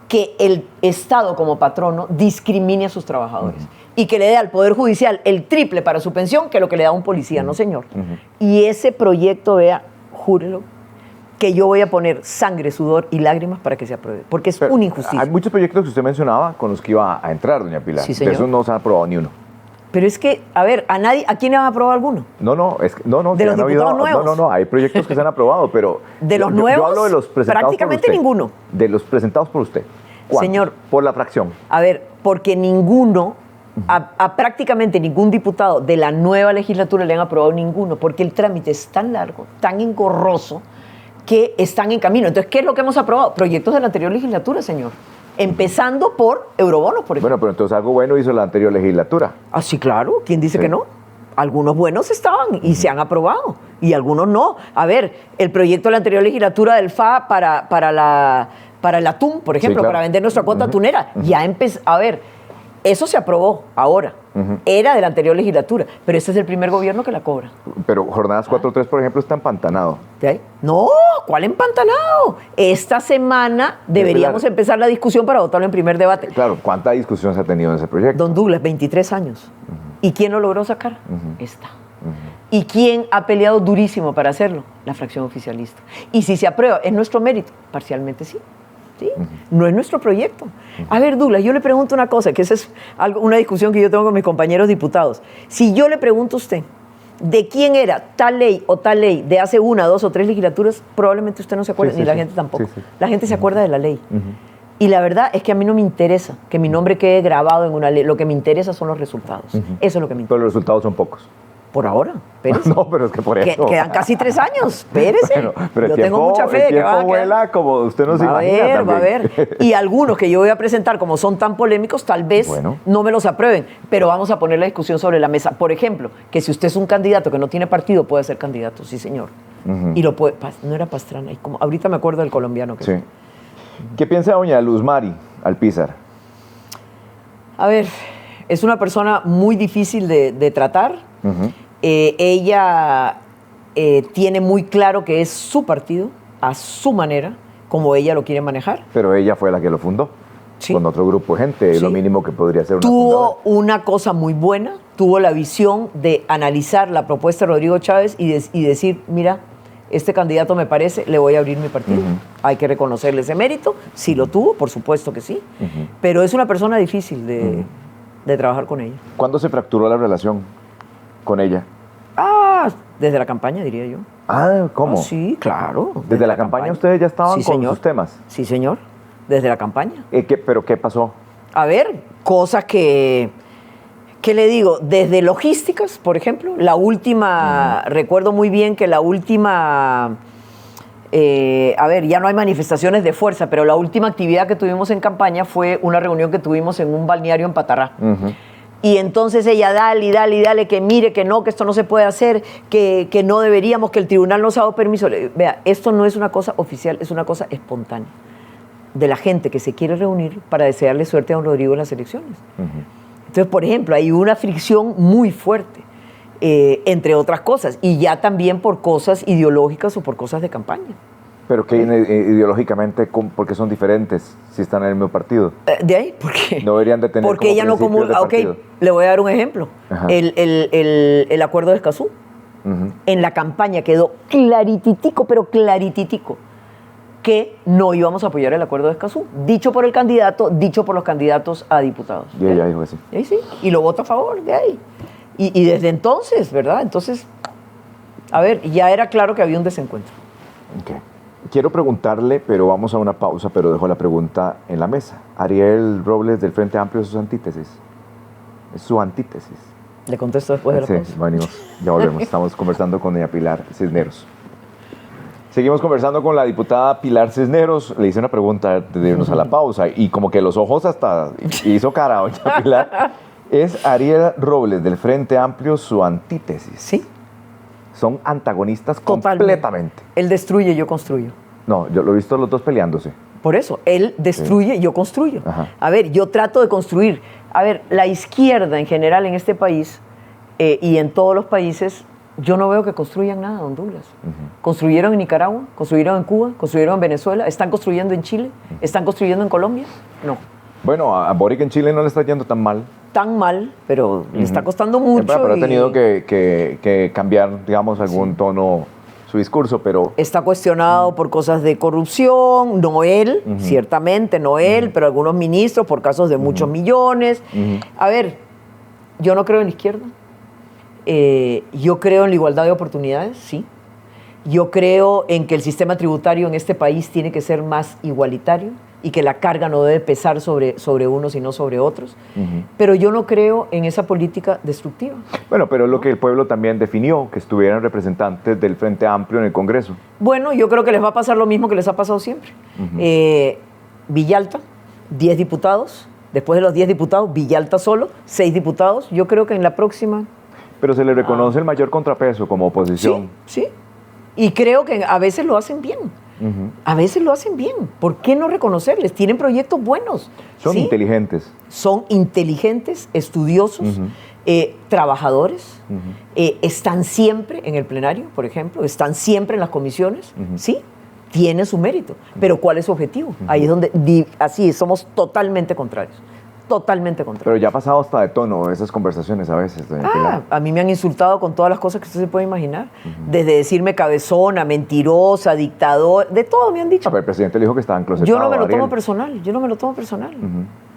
que el Estado como patrono discrimine a sus trabajadores y que le dé al Poder Judicial el triple para su pensión que lo que le da a un policía, no señor. Y ese proyecto, vea, júrelo, que yo voy a poner sangre, sudor y lágrimas para que se apruebe, porque es una injusticia. Hay muchos proyectos que usted mencionaba con los que iba a entrar, doña Pilar. Sí, señor. De esos no se ha aprobado ni uno. Pero es que, a ver, ¿a quién le van a aprobar alguno? No, es que, no. ¿De los diputados nuevos? No, hay proyectos que se han aprobado, pero... ¿De los nuevos? Yo hablo de los presentados prácticamente por usted. Ninguno. De los presentados por usted. ¿Cuántos? Señor. Por la fracción. A ver, porque ninguno, a prácticamente ningún diputado de la nueva legislatura le han aprobado ninguno, porque el trámite es tan largo, tan engorroso, que están en camino. Entonces, ¿qué es lo que hemos aprobado? Proyectos de la anterior legislatura, señor. Empezando por eurobonos, por ejemplo. Bueno, pero entonces algo bueno hizo la anterior legislatura. Ah, sí, claro. ¿Quién dice Sí. que no? Algunos buenos estaban y se han aprobado y algunos no. A ver, el proyecto de la anterior legislatura del FA para el atún, por ejemplo, claro. para vender nuestra cuota atunera, ya empezó. A ver, eso se aprobó ahora. Era de la anterior legislatura, pero este es el primer gobierno que la cobra. Pero Jornadas 4.3, por ejemplo, está empantanado. ¿Sí? No, ¿cuál empantanado? Esta semana deberíamos empezar la discusión para votarlo en primer debate. Claro, ¿cuánta discusión se ha tenido en ese proyecto? Don Douglas, 23 años. ¿Y quién lo logró sacar? Esta. ¿Y quién ha peleado durísimo para hacerlo? La fracción oficialista. Y si se aprueba, ¿es nuestro mérito? Parcialmente sí. ¿Sí? No es nuestro proyecto. A ver, Douglas, yo le pregunto una cosa, que esa es una discusión que yo tengo con mis compañeros diputados. Si yo le pregunto a usted de quién era tal ley o tal ley de hace 1, 2 o 3 legislaturas, probablemente usted no se acuerde, ni la gente tampoco. Sí. La gente se acuerda de la ley. Y la verdad es que a mí no me interesa que mi nombre quede grabado en una ley. Lo que me interesa son los resultados. Eso es lo que me interesa. Pero los resultados son pocos. Por ahora, espérese. No, pero es que por eso. Quedan casi 3 años, espérese. Bueno, pero yo el tengo tiempo, mucha fe el de que tiempo va a quedar. vuela como usted no se imagina Va a también. ver. Y algunos que yo voy a presentar, como son tan polémicos, tal vez no me los aprueben, pero vamos a poner la discusión sobre la mesa. Por ejemplo, que si usted es un candidato que no tiene partido, puede ser candidato, sí, señor. Y lo puede, no era Pastrana, y como, ahorita me acuerdo del colombiano que Sí. ¿Qué piensa doña Luz Mari Alpizar? A ver, es una persona muy difícil de tratar. Ella tiene muy claro que es su partido, a su manera, como ella lo quiere manejar. Pero ella fue la que lo fundó. Sí. Con otro grupo de gente, Sí. lo mínimo que podría ser una Tuvo fundadora. una cosa muy buena, tuvo la visión de analizar la propuesta de Rodrigo Chávez y decir, mira, este candidato me parece, le voy a abrir mi partido. Hay que reconocerle ese mérito. Sí lo tuvo, por supuesto que sí. Pero es una persona difícil de trabajar con ella. ¿Cuándo se fracturó la relación con ella? Desde la campaña, diría yo. ¿Cómo? Sí, claro. Desde la campaña ustedes ya estaban Sí, con señor. sus temas. Sí, señor. Desde la campaña. ¿Pero qué pasó? A ver, cosas que le digo, desde logísticas, por ejemplo, la última, recuerdo muy bien que la última, a ver, ya no hay manifestaciones de fuerza, pero la última actividad que tuvimos en campaña fue una reunión que tuvimos en un balneario en Patarrá. Y entonces ella, dale, que mire, que no, que esto no se puede hacer, que no deberíamos, que el tribunal nos ha dado permiso. Vea, esto no es una cosa oficial, es una cosa espontánea de la gente que se quiere reunir para desearle suerte a don Rodrigo en las elecciones. Entonces, por ejemplo, hay una fricción muy fuerte, entre otras cosas, y ya también por cosas ideológicas o por cosas de campaña. ¿Pero qué ideológicamente, por qué son diferentes si están en el mismo partido? ¿De ahí? ¿Por qué? No deberían de tener porque ella no principios de partido. Ok, le voy a dar un ejemplo. Ajá. El acuerdo de Escazú. En la campaña quedó clarititico, pero clarititico, que no íbamos a apoyar el acuerdo de Escazú. Dicho por el candidato, dicho por los candidatos a diputados. Y ella dijo que sí. Y ahí sí, y lo vota a favor, de ahí. Y desde entonces, ¿verdad? Entonces, a ver, ya era claro que había un desencuentro. Okay. Quiero preguntarle, pero vamos a una pausa, pero dejo la pregunta en la mesa. Ariel Robles del Frente Amplio es su antítesis. Es su antítesis. Le contesto después de la pausa. Sí, venimos, ya volvemos. Estamos conversando con doña Pilar Cisneros. Seguimos conversando con la diputada Pilar Cisneros. Le hice una pregunta antes de irnos a la pausa y como que los ojos hasta hizo cara, doña Pilar. ¿Es Ariel Robles del Frente Amplio su antítesis? Sí. Son antagonistas Totalmente. completamente. Él destruye, yo construyo. No, yo lo he visto los dos peleándose. Por eso, él destruye, yo construyo. Ajá. A ver, yo trato de construir. A ver, la izquierda en general en este país y en todos los países, yo no veo que construyan nada, don Douglas. Construyeron en Nicaragua, construyeron en Cuba, construyeron en Venezuela, están construyendo en Chile, están construyendo en Colombia. No. Bueno, a Boric en Chile no le está yendo tan mal. Tan mal, pero le está costando mucho. Pero ha tenido que cambiar, digamos, algún tono su discurso, pero... Está cuestionado por cosas de corrupción, no él, ciertamente, no él, pero algunos ministros por casos de muchos millones. A ver, yo no creo en la izquierda. Yo creo en la igualdad de oportunidades, sí. Yo creo en que el sistema tributario en este país tiene que ser más igualitario y que la carga no debe pesar sobre unos y no sobre otros. Pero yo no creo en esa política destructiva. Bueno, pero es lo que el pueblo también definió, que estuvieran representantes del Frente Amplio en el Congreso. Bueno, yo creo que les va a pasar lo mismo que les ha pasado siempre. Villalta, 10 diputados. Después de los 10 diputados, Villalta solo, 6 diputados. Yo creo que en la próxima... Pero se le reconoce el mayor contrapeso como oposición. Sí, sí. Y creo que a veces lo hacen bien. A veces lo hacen bien. ¿Por qué no reconocerles? Tienen proyectos buenos. Son inteligentes. Son inteligentes, estudiosos, trabajadores. Están siempre en el plenario, por ejemplo. Están siempre en las comisiones. Sí, tienen su mérito. Pero ¿cuál es su objetivo? Ahí es donde, así, somos totalmente contrarios. Totalmente contrario. Pero ya ha pasado hasta de tono esas conversaciones a veces, doña Pilar. A mí me han insultado con todas las cosas que usted se puede imaginar. Desde decirme cabezona, mentirosa, dictador, de todo me han dicho. Pero el presidente le dijo que estaban closetados. Yo no me lo Ariel. tomo personal, yo no me lo tomo personal.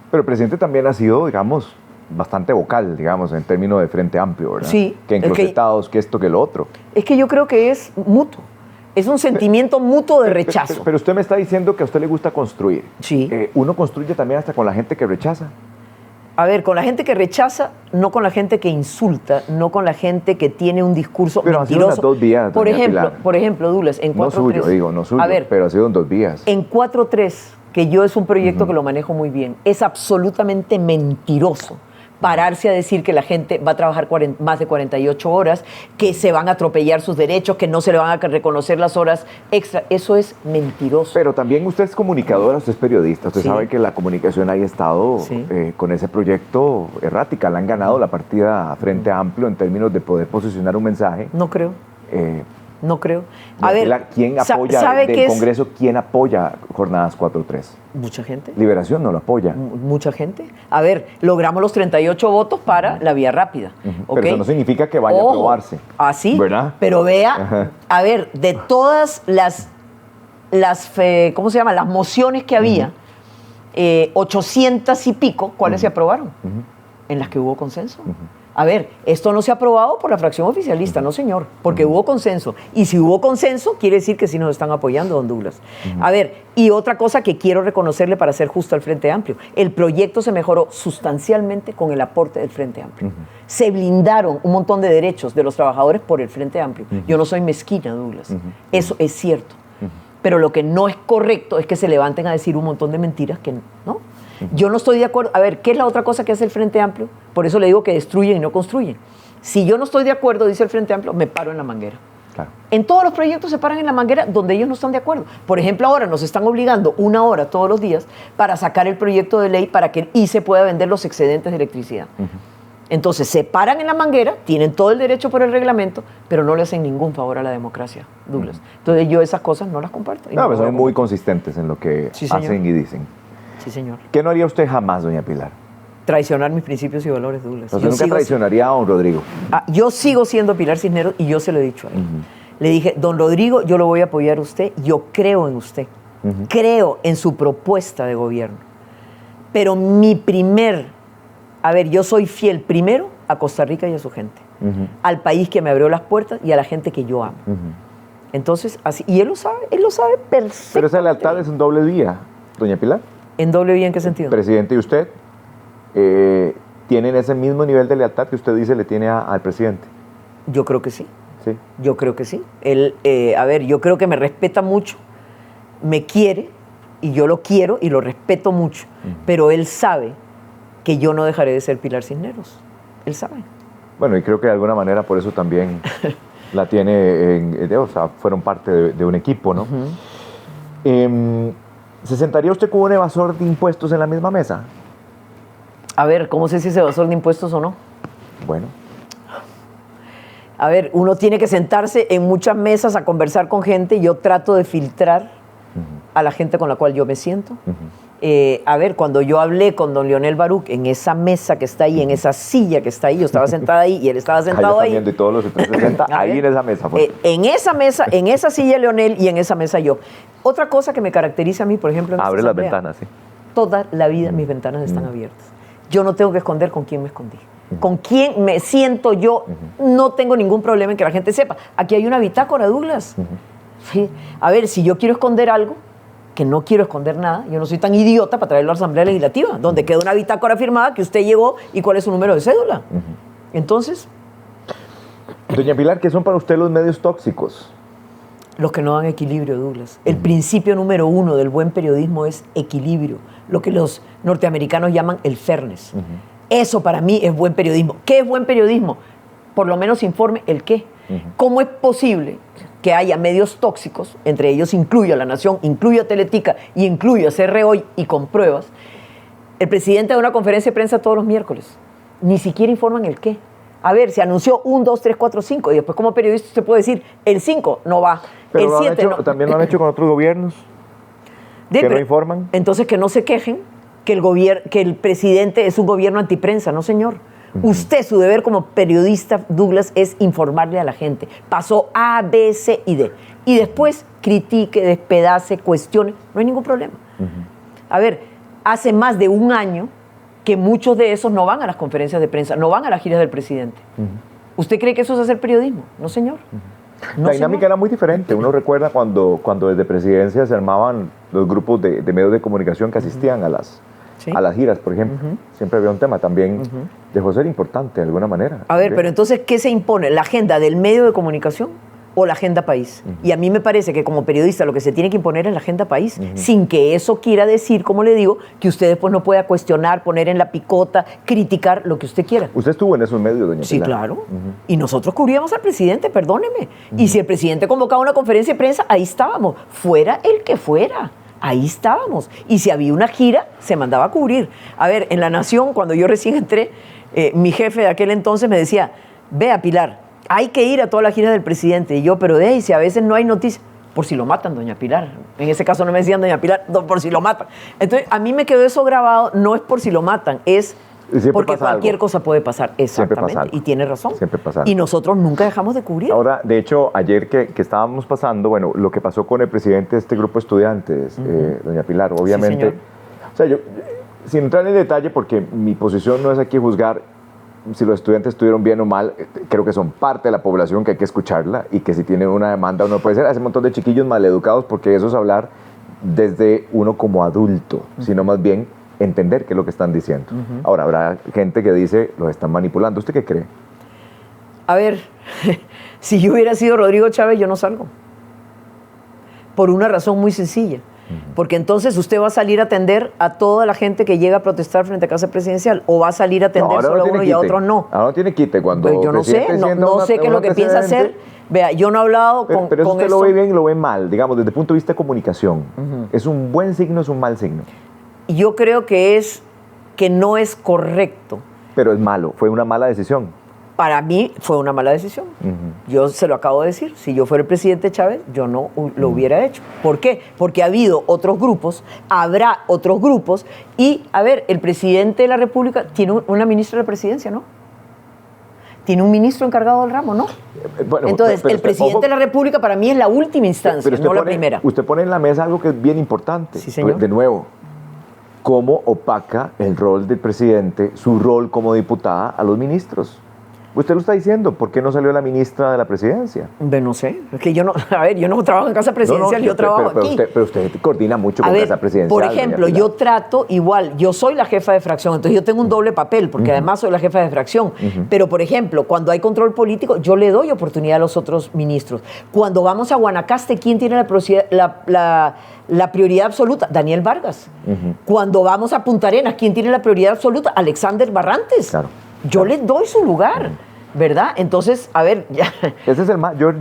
Pero el presidente también ha sido, digamos, bastante vocal, digamos, en términos de Frente Amplio, ¿verdad? Sí. Que enclosetados, que esto, que lo otro. Es que yo creo que es mutuo. Es un sentimiento mutuo de rechazo. Pero usted me está diciendo que a usted le gusta construir. Sí. Uno construye también hasta con la gente que rechaza. A ver, con la gente que rechaza, no con la gente que insulta, no con la gente que tiene un discurso pero mentiroso. Ha sido en las dos vías, por ejemplo, Douglas, en 4-3. No suyo, digo, no suyo, a ver, pero ha sido en dos vías. En 4-3, que yo es un proyecto que lo manejo muy bien, es absolutamente mentiroso pararse a decir que la gente va a trabajar más de 48 horas, que se van a atropellar sus derechos, que no se le van a reconocer las horas extra. Eso es mentiroso. Pero también usted es comunicadora, usted es periodista. Usted Sí. sabe que la comunicación ahí ha estado Sí. con ese proyecto errática. Le han ganado la partida a Frente Amplio en términos de poder posicionar un mensaje. No creo. No creo. A Doña ver, Pilar, ¿quién apoya ¿sabe del qué es? Congreso? ¿Quién apoya Jornadas 4-3? Mucha gente. Liberación no lo apoya. Mucha gente. A ver, logramos los 38 votos para la vía rápida. ¿ok? Pero eso no significa que vaya a aprobarse. Así. ¿Verdad? Pero vea, Ajá. a ver, de todas las ¿cómo se llama? Las mociones que había, 800 y pico, ¿cuáles se aprobaron? En las que hubo consenso. A ver, esto no se ha aprobado por la fracción oficialista, no señor, porque hubo consenso. Y si hubo consenso, quiere decir que sí nos están apoyando, don Douglas. A ver, y otra cosa que quiero reconocerle para ser justo al Frente Amplio, el proyecto se mejoró sustancialmente con el aporte del Frente Amplio. Se blindaron un montón de derechos de los trabajadores por el Frente Amplio. Yo no soy mezquina, Douglas. Eso es cierto. Pero lo que no es correcto es que se levanten a decir un montón de mentiras que no. Yo no estoy de acuerdo. A ver, ¿qué es la otra cosa que hace el Frente Amplio? Por eso le digo que destruyen y no construyen. Si yo no estoy de acuerdo, dice el Frente Amplio, me paro en la manguera. Claro. En todos los proyectos se paran en la manguera donde ellos no están de acuerdo. Por ejemplo, ahora nos están obligando 1 hora todos los días para sacar el proyecto de ley para que el ICE pueda vender los excedentes de electricidad. Entonces se paran en la manguera, tienen todo el derecho por el reglamento, pero no le hacen ningún favor a la democracia, Douglas. Entonces yo esas cosas no las comparto. No, pero son muy consistentes en lo que hacen y dicen. Sí, señor. ¿Qué no haría usted jamás, doña Pilar? Traicionar mis principios y valores, Douglas. ¿Usted nunca traicionaría a don Rodrigo? Yo sigo siendo Pilar Cisneros y yo se lo he dicho a él. Le dije, don Rodrigo, yo lo voy a apoyar a usted, yo creo en usted, creo en su propuesta de gobierno. Pero yo soy fiel primero a Costa Rica y a su gente, al país que me abrió las puertas y a la gente que yo amo. Entonces, así, y él lo sabe perfectamente. Pero esa lealtad es en doble vía, doña Pilar. ¿En doble vía en qué sentido? Presidente y usted tienen ese mismo nivel de lealtad que usted dice le tiene al presidente. Yo creo que sí. Sí. Yo creo que sí. Él, yo creo que me respeta mucho, me quiere, y yo lo quiero y lo respeto mucho, pero él sabe que yo no dejaré de ser Pilar Cisneros. Él sabe. Bueno, y creo que de alguna manera por eso también la tiene, fueron parte de un equipo, ¿no? ¿Se sentaría usted con un evasor de impuestos en la misma mesa? A ver, ¿cómo sé si es evasor de impuestos o no? Bueno. A ver, uno tiene que sentarse en muchas mesas a conversar con gente y yo trato de filtrar a la gente con la cual yo me siento. Cuando yo hablé con don Leonel Baruch en esa mesa que está ahí, en esa silla que está ahí, yo estaba sentada ahí y él estaba sentado ahí. Y todos los 360 ahí en esa mesa. En esa silla Leonel y en esa mesa yo. Otra cosa que me caracteriza a mí, por ejemplo, en abre las ventanas, sí. Toda la vida mis ventanas están abiertas. Yo no tengo que esconder con quién me escondí. Con quién me siento yo, no tengo ningún problema en que la gente sepa. Aquí hay una bitácora, Douglas. Sí. A ver, si yo quiero esconder algo, que no quiero esconder nada, yo no soy tan idiota para traerlo a la Asamblea Legislativa, donde queda una bitácora firmada que usted llegó y cuál es su número de cédula. Entonces... Doña Pilar, ¿qué son para usted los medios tóxicos? Los que no dan equilibrio, Douglas. El principio número 1 del buen periodismo es equilibrio, lo que los norteamericanos llaman el fairness. Eso para mí es buen periodismo. ¿Qué es buen periodismo? Por lo menos informe el qué. ¿Cómo es posible que haya medios tóxicos, entre ellos incluyo a La Nación, incluyo a Teletica y incluyo a CR Hoy y con pruebas? El presidente da una conferencia de prensa todos los miércoles. Ni siquiera informan el qué. A ver, se anunció 1, 2, 3, 4, 5 y después como periodista usted puede decir el 5 no va, pero el 7 no. También lo han hecho con otros gobiernos que no informan. Entonces que no se quejen que el presidente es un gobierno antiprensa, no señor. Usted, su deber como periodista, Douglas, es informarle a la gente. Pasó A, B, C y D. Y después critique, despedace, cuestione. No hay ningún problema. A ver, hace más de un año que muchos de esos no van a las conferencias de prensa, no van a las giras del presidente. ¿Usted cree que eso es hacer periodismo? No, señor. La dinámica era muy diferente. Uno recuerda cuando desde presidencia se armaban los grupos de medios de comunicación que asistían a las giras, por ejemplo. Siempre había un tema. También dejó ser importante de alguna manera. A ver, pero entonces, ¿qué se impone? ¿La agenda del medio de comunicación o la agenda país? Y a mí me parece que como periodista lo que se tiene que imponer es la agenda país, sin que eso quiera decir, como le digo, que usted después no pueda cuestionar, poner en la picota, criticar lo que usted quiera. ¿Usted estuvo en esos medios, doña Pilar? Sí, claro. Y nosotros cubríamos al presidente, perdóneme. Y si el presidente convocaba una conferencia de prensa, ahí estábamos. Fuera el que fuera. Ahí estábamos. Y si había una gira, se mandaba a cubrir. A ver, en La Nación, cuando yo recién entré, mi jefe de aquel entonces me decía, vea, Pilar, hay que ir a todas las giras del presidente. Y yo, pero si a veces no hay noticias, por si lo matan, doña Pilar. En ese caso no me decían doña Pilar, por si lo matan. Entonces, a mí me quedó eso grabado, no es por si lo matan, es porque cualquier cosa puede pasar. Exactamente. Y tiene razón. Siempre pasa algo. Y nosotros nunca dejamos de cubrir. Ahora, de hecho, ayer que estábamos pasando, bueno, lo que pasó con el presidente de este grupo de estudiantes, doña Pilar, obviamente. Sí, señor. O sea, yo, sin entrar en detalle, porque mi posición no es aquí juzgar, si los estudiantes estuvieron bien o mal, creo que son parte de la población que hay que escucharla y que si tienen una demanda uno puede ser. Hace un montón de chiquillos maleducados porque eso es hablar desde uno como adulto, sino más bien entender qué es lo que están diciendo. Ahora, habrá gente que dice, los están manipulando. ¿Usted qué cree? A ver, si yo hubiera sido Rodrigo Chávez, yo no salgo. Por una razón muy sencilla. Porque entonces usted va a salir a atender a toda la gente que llega a protestar frente a Casa Presidencial, o va a salir a atender solo a uno y a otros no. Ahora no tiene quite cuando... Pues yo no sé, no sé qué es lo que piensa hacer. Vea, yo no he hablado con pero eso usted esto. lo ve bien y lo ve mal, digamos, desde el punto de vista de comunicación. ¿Es un buen signo o es un mal signo? Yo creo que no es correcto. Pero es malo, fue una mala decisión. Para mí fue una mala decisión. Yo se lo acabo de decir. Si yo fuera el presidente Chávez, yo no lo hubiera hecho. ¿Por qué? Porque ha habido otros grupos, habrá otros grupos. Y, a ver, el presidente de la República tiene una ministra de la presidencia, ¿no? Tiene un ministro encargado del ramo, ¿no? Bueno, entonces, el presidente de la República para mí es la última instancia, no la primera. Usted pone en la mesa algo que es bien importante. Sí, señor. De nuevo, ¿cómo opaca el rol del presidente, su rol como diputada, a los ministros? Usted lo está diciendo, ¿por qué no salió la ministra de la presidencia? No sé, es que yo no trabajo en Casa Presidencial, yo trabajo aquí. Pero usted coordina mucho con Casa Presidencial. Por ejemplo, yo trato igual, yo soy la jefa de fracción, entonces yo tengo un doble papel, porque además soy la jefa de fracción. Pero, por ejemplo, cuando hay control político, yo le doy oportunidad a los otros ministros. Cuando vamos a Guanacaste, ¿quién tiene la prioridad absoluta? Daniel Vargas. Cuando vamos a Punta Arenas, ¿quién tiene la prioridad absoluta? Alexander Barrantes. Claro. Yo les doy su lugar, ¿verdad? Entonces, a ver, ya. Ese es el mayor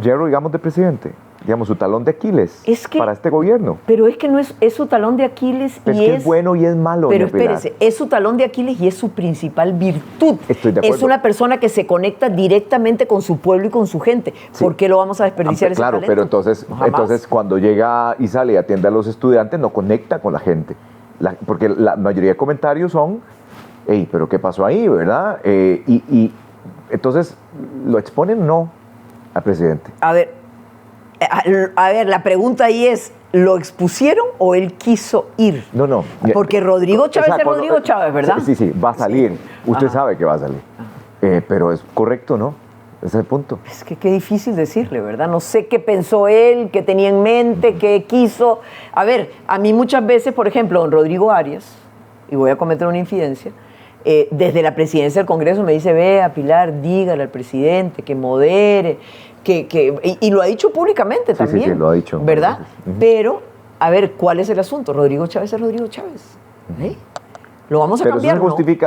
hierro, digamos, de presidente. Digamos, su talón de Aquiles para este gobierno. Pero es que no es su talón de Aquiles pero es bueno y es malo. Pero espérese, es su talón de Aquiles y es su principal virtud. Estoy de acuerdo. Es una persona que se conecta directamente con su pueblo y con su gente. Sí. ¿Por qué lo vamos a desperdiciar ese talento? Claro, pero entonces cuando llega y sale y atiende a los estudiantes, no conecta con la gente. Porque la mayoría de comentarios son, hey, pero ¿qué pasó ahí, verdad? Y entonces, ¿lo exponen o no al presidente? A ver, la pregunta ahí es, ¿lo expusieron o él quiso ir? No. Porque Rodrigo Chávez es Rodrigo Chávez, ¿verdad? Sí, va a salir. Usted sabe que va a salir. Pero es correcto, ¿no? Ese es el punto. Es que qué difícil decirle, ¿verdad? No sé qué pensó él, qué tenía en mente, qué quiso. A ver, a mí muchas veces, por ejemplo, don Rodrigo Arias, y voy a cometer una infidencia, desde la presidencia del Congreso me dice, vea, Pilar, dígale al presidente que modere, y lo ha dicho públicamente también. Sí, lo ha dicho. ¿Verdad? Pero, a ver, ¿cuál es el asunto? Rodrigo Chávez es Rodrigo Chávez. Lo vamos a cambiar,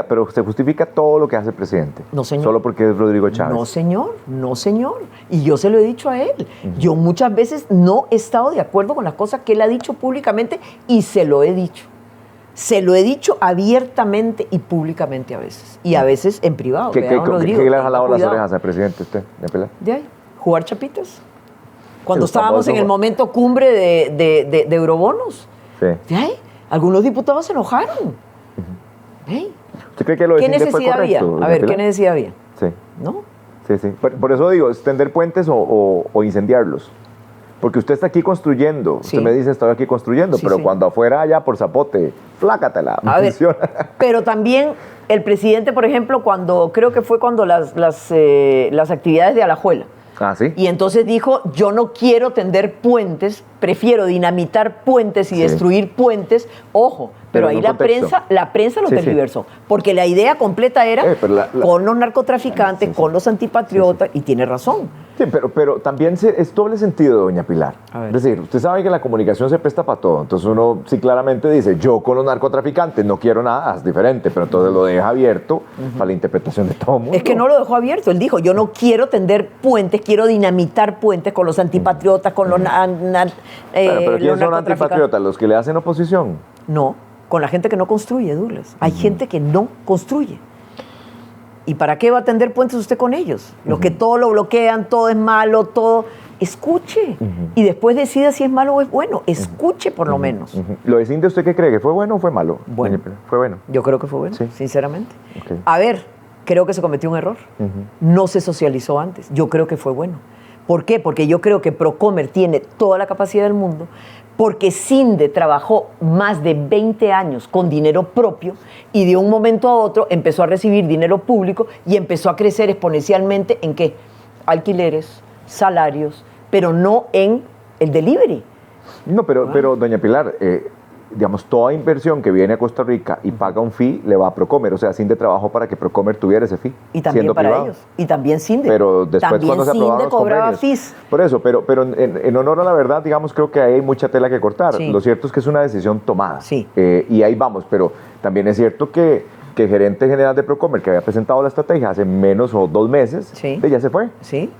Pero se justifica todo lo que hace el presidente. No, señor. Solo porque es Rodrigo Chávez. No, señor. Y yo se lo he dicho a él. Yo muchas veces no he estado de acuerdo con las cosas que él ha dicho públicamente y se lo he dicho. Se lo he dicho abiertamente y públicamente a veces. Y a veces en privado. ¿Qué le ha jalado las orejas al presidente usted? De ahí, jugar chapitas. Cuando estábamos en el momento cumbre de eurobonos. Sí. De ahí, algunos diputados se enojaron. ¿Usted cree que lo ¿Qué necesidad necesidad había? A ver, ¿qué necesidad había? Sí. ¿No? Sí. Por eso digo, extender puentes o incendiarlos. Porque usted está aquí construyendo. Sí. Usted me dice, estoy aquí construyendo, Sí, pero sí. cuando afuera, allá por Zapote, flácatela. A ver, pero también el presidente, por ejemplo, creo que fue cuando las actividades de Alajuela. Ah, ¿sí? Y entonces dijo, yo no quiero tender puentes, prefiero dinamitar puentes y destruir puentes. Ojo, pero ahí la prensa lo tergiversó. Porque la idea completa era con los narcotraficantes, con los antipatriotas, y tiene razón. Sí, pero también es doble sentido, doña Pilar. Es decir, usted sabe que la comunicación se presta para todo. Entonces uno sí claramente dice, yo con los narcotraficantes no quiero nada, es diferente, pero entonces lo deja abierto para la interpretación de todo el mundo. Es que no lo dejó abierto. Él dijo, yo no quiero tender puentes, quiero dinamitar puentes con los antipatriotas, con los pero ¿quiénes son antipatriotas? ¿Los que le hacen oposición? No, con la gente que no construye, Douglas. Hay gente que no construye. ¿Y para qué va a tender puentes usted con ellos? Los que todo lo bloquean, todo es malo, todo... Escuche. Y después decida si es malo o es bueno. Escuche por lo menos. ¿Lo de Cindy usted qué cree? ¿Que fue bueno o fue malo? Bueno. Fue bueno. Yo creo que fue bueno, sinceramente. Okay. A ver, creo que se cometió un error. No se socializó antes. Yo creo que fue bueno. ¿Por qué? Porque yo creo que Procomer tiene toda la capacidad del mundo, porque Cinde trabajó más de 20 años con dinero propio y de un momento a otro empezó a recibir dinero público y empezó a crecer exponencialmente ¿en qué? Alquileres, salarios, pero no en el delivery. No, pero doña Pilar, digamos, toda inversión que viene a Costa Rica y paga un fee le va a Procomer. O sea, Cinde trabajó para que Procomer tuviera ese fee. Y también siendo para privado. ellos. Y también Cinde. Pero después también cuando se aprobaron Cinde los cobraba convenios. fees. Por eso, pero en honor a la verdad, digamos, creo que ahí hay mucha tela que cortar. Sí. Lo cierto es que es una decisión tomada. Sí. Y ahí vamos, pero también es cierto que el gerente general de Procomer, que había presentado la estrategia hace menos o 2 meses, Sí. ya se fue. Sí.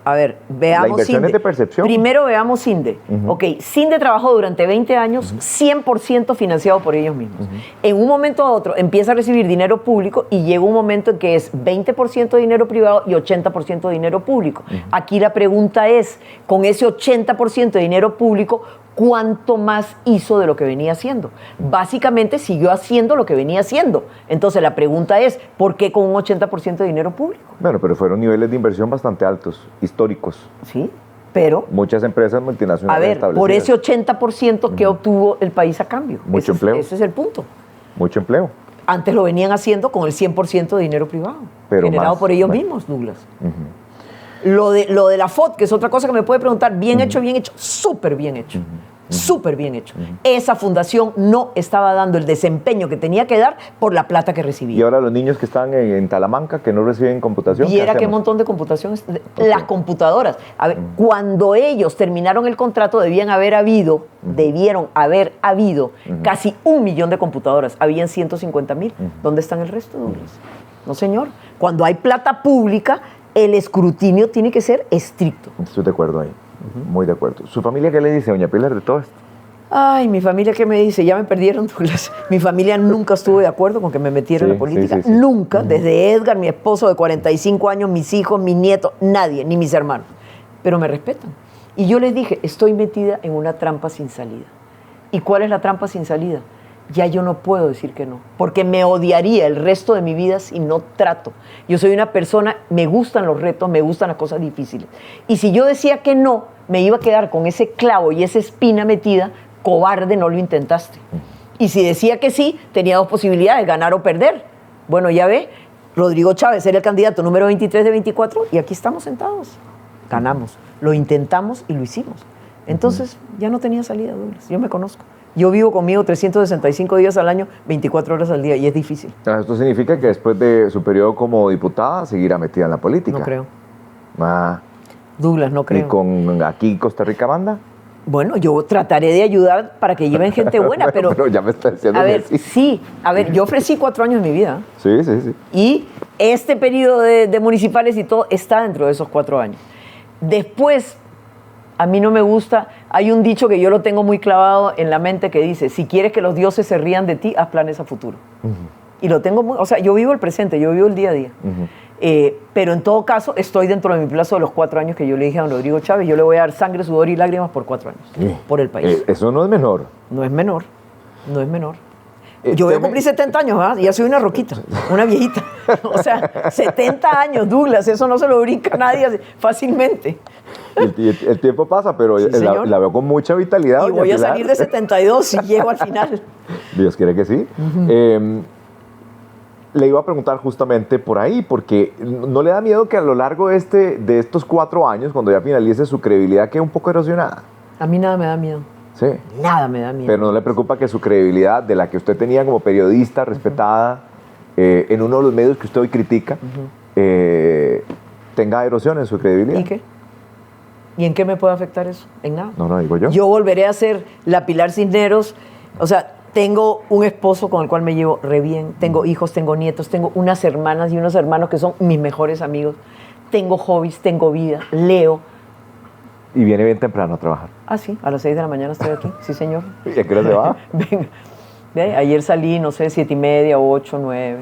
A ver, veamos La inversión Cinde. es de percepción. Primero veamos Cinde. Ok, Cinde trabajó durante 20 años 100% financiado por ellos mismos. En un momento a otro empieza a recibir dinero público y llega un momento en que es 20% de dinero privado y 80% de dinero público. Aquí la pregunta es, con ese 80% de dinero público, ¿cuánto más hizo de lo que venía haciendo? Básicamente siguió haciendo lo que venía haciendo. Entonces la pregunta es, ¿por qué con un 80% de dinero público? Bueno, pero fueron niveles de inversión bastante altos, históricos. Sí, pero... Muchas empresas A multinacionales ver, establecidas. por ese 80% que obtuvo el país a cambio. Mucho empleo. Ese es el punto. Mucho empleo. Antes lo venían haciendo con el 100% de dinero privado, Pero generado más, por ellos bueno. mismos, Douglas. Lo de la FOD, que es otra cosa que me puede preguntar, bien hecho, súper bien hecho. Súper bien hecho. Esa fundación no estaba dando el desempeño que tenía que dar por la plata que recibía. Y ahora los niños que están en Talamanca, que no reciben computación, Viera qué hacemos? montón de computaciones, las computadoras. A ver, cuando ellos terminaron el contrato debieron haber habido casi 1 millón de computadoras. Habían 150,000. ¿Dónde están el resto, Douglas? No, señor. Cuando hay plata pública, el escrutinio tiene que ser estricto. Estoy de acuerdo ahí. Muy de acuerdo. ¿Su familia qué le dice, doña Pilar, de todo esto? Ay, mi familia, ¿qué me dice? Ya me perdieron, Douglas. Mi familia nunca estuvo de acuerdo con que me metiera en la política. sí. Nunca. Desde Edgar, mi esposo de 45 años, mis hijos, mis nietos, nadie, ni mis hermanos. Pero me respetan. Y yo les dije, estoy metida en una trampa sin salida. ¿Y cuál es la trampa sin salida? Ya yo no puedo decir que no, porque me odiaría el resto de mi vida si no trato. Yo soy una persona, me gustan los retos, me gustan las cosas difíciles. Y si yo decía que no, me iba a quedar con ese clavo y esa espina metida, cobarde, no lo intentaste. Y si decía que sí, tenía 2 posibilidades, ganar o perder. Bueno, ya ve, Rodrigo Chávez era el candidato número 23 de 24 y aquí estamos sentados. Ganamos, lo intentamos y lo hicimos. Entonces, ya no tenía salida, Douglas, yo me conozco. Yo vivo conmigo 365 días al año, 24 horas al día, y es difícil. Esto significa que después de su periodo como diputada seguirá metida en la política. No creo. Ah, Douglas, no ¿y creo. con aquí Costa Rica manda? Bueno, yo trataré de ayudar para que lleven gente buena, Bueno, pero ya me está diciendo a que ver, sí. sí, a ver, yo ofrecí 4 años de mi vida. Sí, sí, sí. Y este periodo de municipales y todo está dentro de esos 4 años. Después, a mí no me gusta, hay un dicho que yo lo tengo muy clavado en la mente que dice, si quieres que los dioses se rían de ti, haz planes a futuro. Y lo tengo muy, o sea, yo vivo el presente, yo vivo el día a día. Pero en todo caso, estoy dentro de mi plazo de los 4 años que yo le dije a don Rodrigo Chávez, yo le voy a dar sangre, sudor y lágrimas por 4 años, por el país. Eso no es menor. No es menor, no es menor. Yo voy a cumplir 70 años, ¿verdad? Y ya soy una roquita, una viejita. O sea, 70 años, Douglas, eso no se lo brinca nadie así fácilmente. El tiempo pasa, pero Sí, señor. la veo con mucha vitalidad. Y doña voy a Pilar. salir de 72 si llego al final. Dios quiere que sí. Le iba a preguntar justamente por ahí, porque ¿no le da miedo que a lo largo de estos 4 años, cuando ya finalice su credibilidad, quede un poco erosionada? A mí nada me da miedo. Sí. Nada me da miedo. Pero ¿no le preocupa que su credibilidad, de la que usted tenía como periodista respetada, en uno de los medios que usted hoy critica, tenga erosión en su credibilidad? ¿Y qué? ¿Y en qué me puede afectar eso? En nada. No, digo yo. Yo volveré a ser la Pilar Cisneros. O sea, tengo un esposo con el cual me llevo re bien. Tengo hijos, tengo nietos, tengo unas hermanas y unos hermanos que son mis mejores amigos. Tengo hobbies, tengo vida, leo. Y viene bien temprano a trabajar. Ah, sí, a las 6 de la mañana estoy aquí. Sí, señor. ¿Y a qué hora se va? Venga. Ve, ayer salí, no sé, 7:30, 8, 9.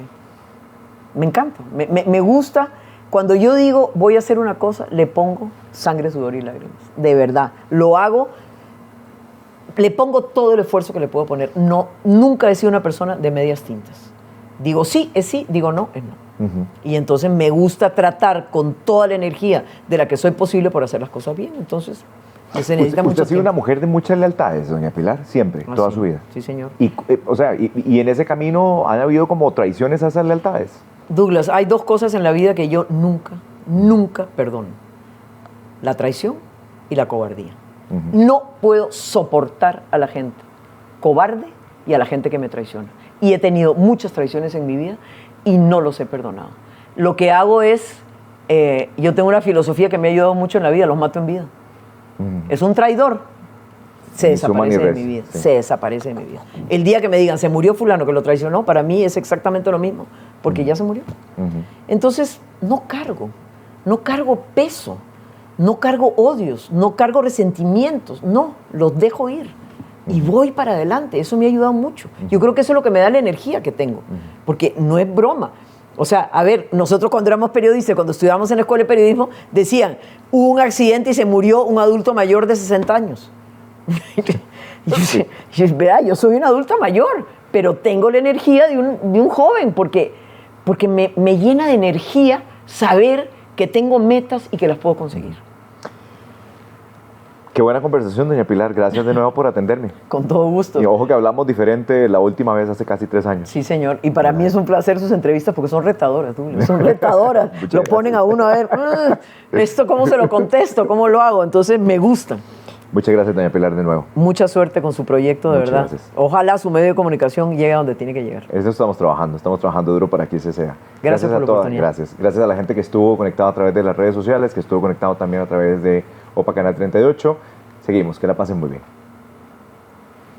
Me encanta. Me gusta. Cuando yo digo voy a hacer una cosa, le pongo sangre, sudor y lágrimas. De verdad. Lo hago. Le pongo todo el esfuerzo que le puedo poner. No, nunca he sido una persona de medias tintas. Digo sí, es sí, digo no, es no. Ujú. Y entonces me gusta tratar con toda la energía de la que soy posible por hacer las cosas bien. Entonces, se necesita Usted mucho ha sido tiempo. una mujer de muchas lealtades, doña Pilar, siempre, Ah, toda sí. su vida. Sí, señor. Y, o sea, y en ese camino han habido como traiciones a esas lealtades. Douglas, hay dos cosas en la vida que yo nunca perdono. La traición y la cobardía. Ujú. No puedo soportar a la gente cobarde y a la gente que me traiciona. Y he tenido muchas traiciones en mi vida y no los he perdonado. Lo que hago es, yo tengo una filosofía que me ha ayudado mucho en la vida, los mato en vida. Ujú. Es un traidor, se Ni suma ni desaparece de resta, mi vida, sí. se desaparece de mi vida. El día que me digan, se murió fulano que lo traicionó, para mí es exactamente lo mismo, porque ya se murió. Ujú. Entonces, no cargo peso, no cargo odios, no cargo resentimientos, no, los dejo ir y voy para adelante. Eso me ha ayudado mucho. Yo creo que eso es lo que me da la energía que tengo, porque no es broma. O sea, a ver, nosotros cuando éramos periodistas, cuando estudiábamos en la escuela de periodismo, decían, hubo un accidente y se murió un adulto mayor de 60 años. Yo soy una adulta mayor, pero tengo la energía de un joven, porque me llena de energía saber que tengo metas y que las puedo conseguir. Qué buena conversación, doña Pilar. Gracias de nuevo por atenderme. Con todo gusto. Y ojo que hablamos diferente la última vez hace casi 3 años. Sí, señor. Y para mí es un placer sus entrevistas porque son retadoras, Douglas. Son retadoras. Muchas Lo ponen gracias. a uno a ver, ¿esto cómo se lo contesto? ¿Cómo lo hago? Entonces me gustan. Muchas gracias, doña Pilar, de nuevo. Mucha suerte con su proyecto, de Muchas verdad. gracias. Ojalá su medio de comunicación llegue a donde tiene que llegar. Eso estamos trabajando duro para que ese sea. Gracias por a la todas, oportunidad. gracias. Gracias a la gente que estuvo conectada a través de las redes sociales, que estuvo conectado también a través de OPA Canal 38. Seguimos, que la pasen muy bien.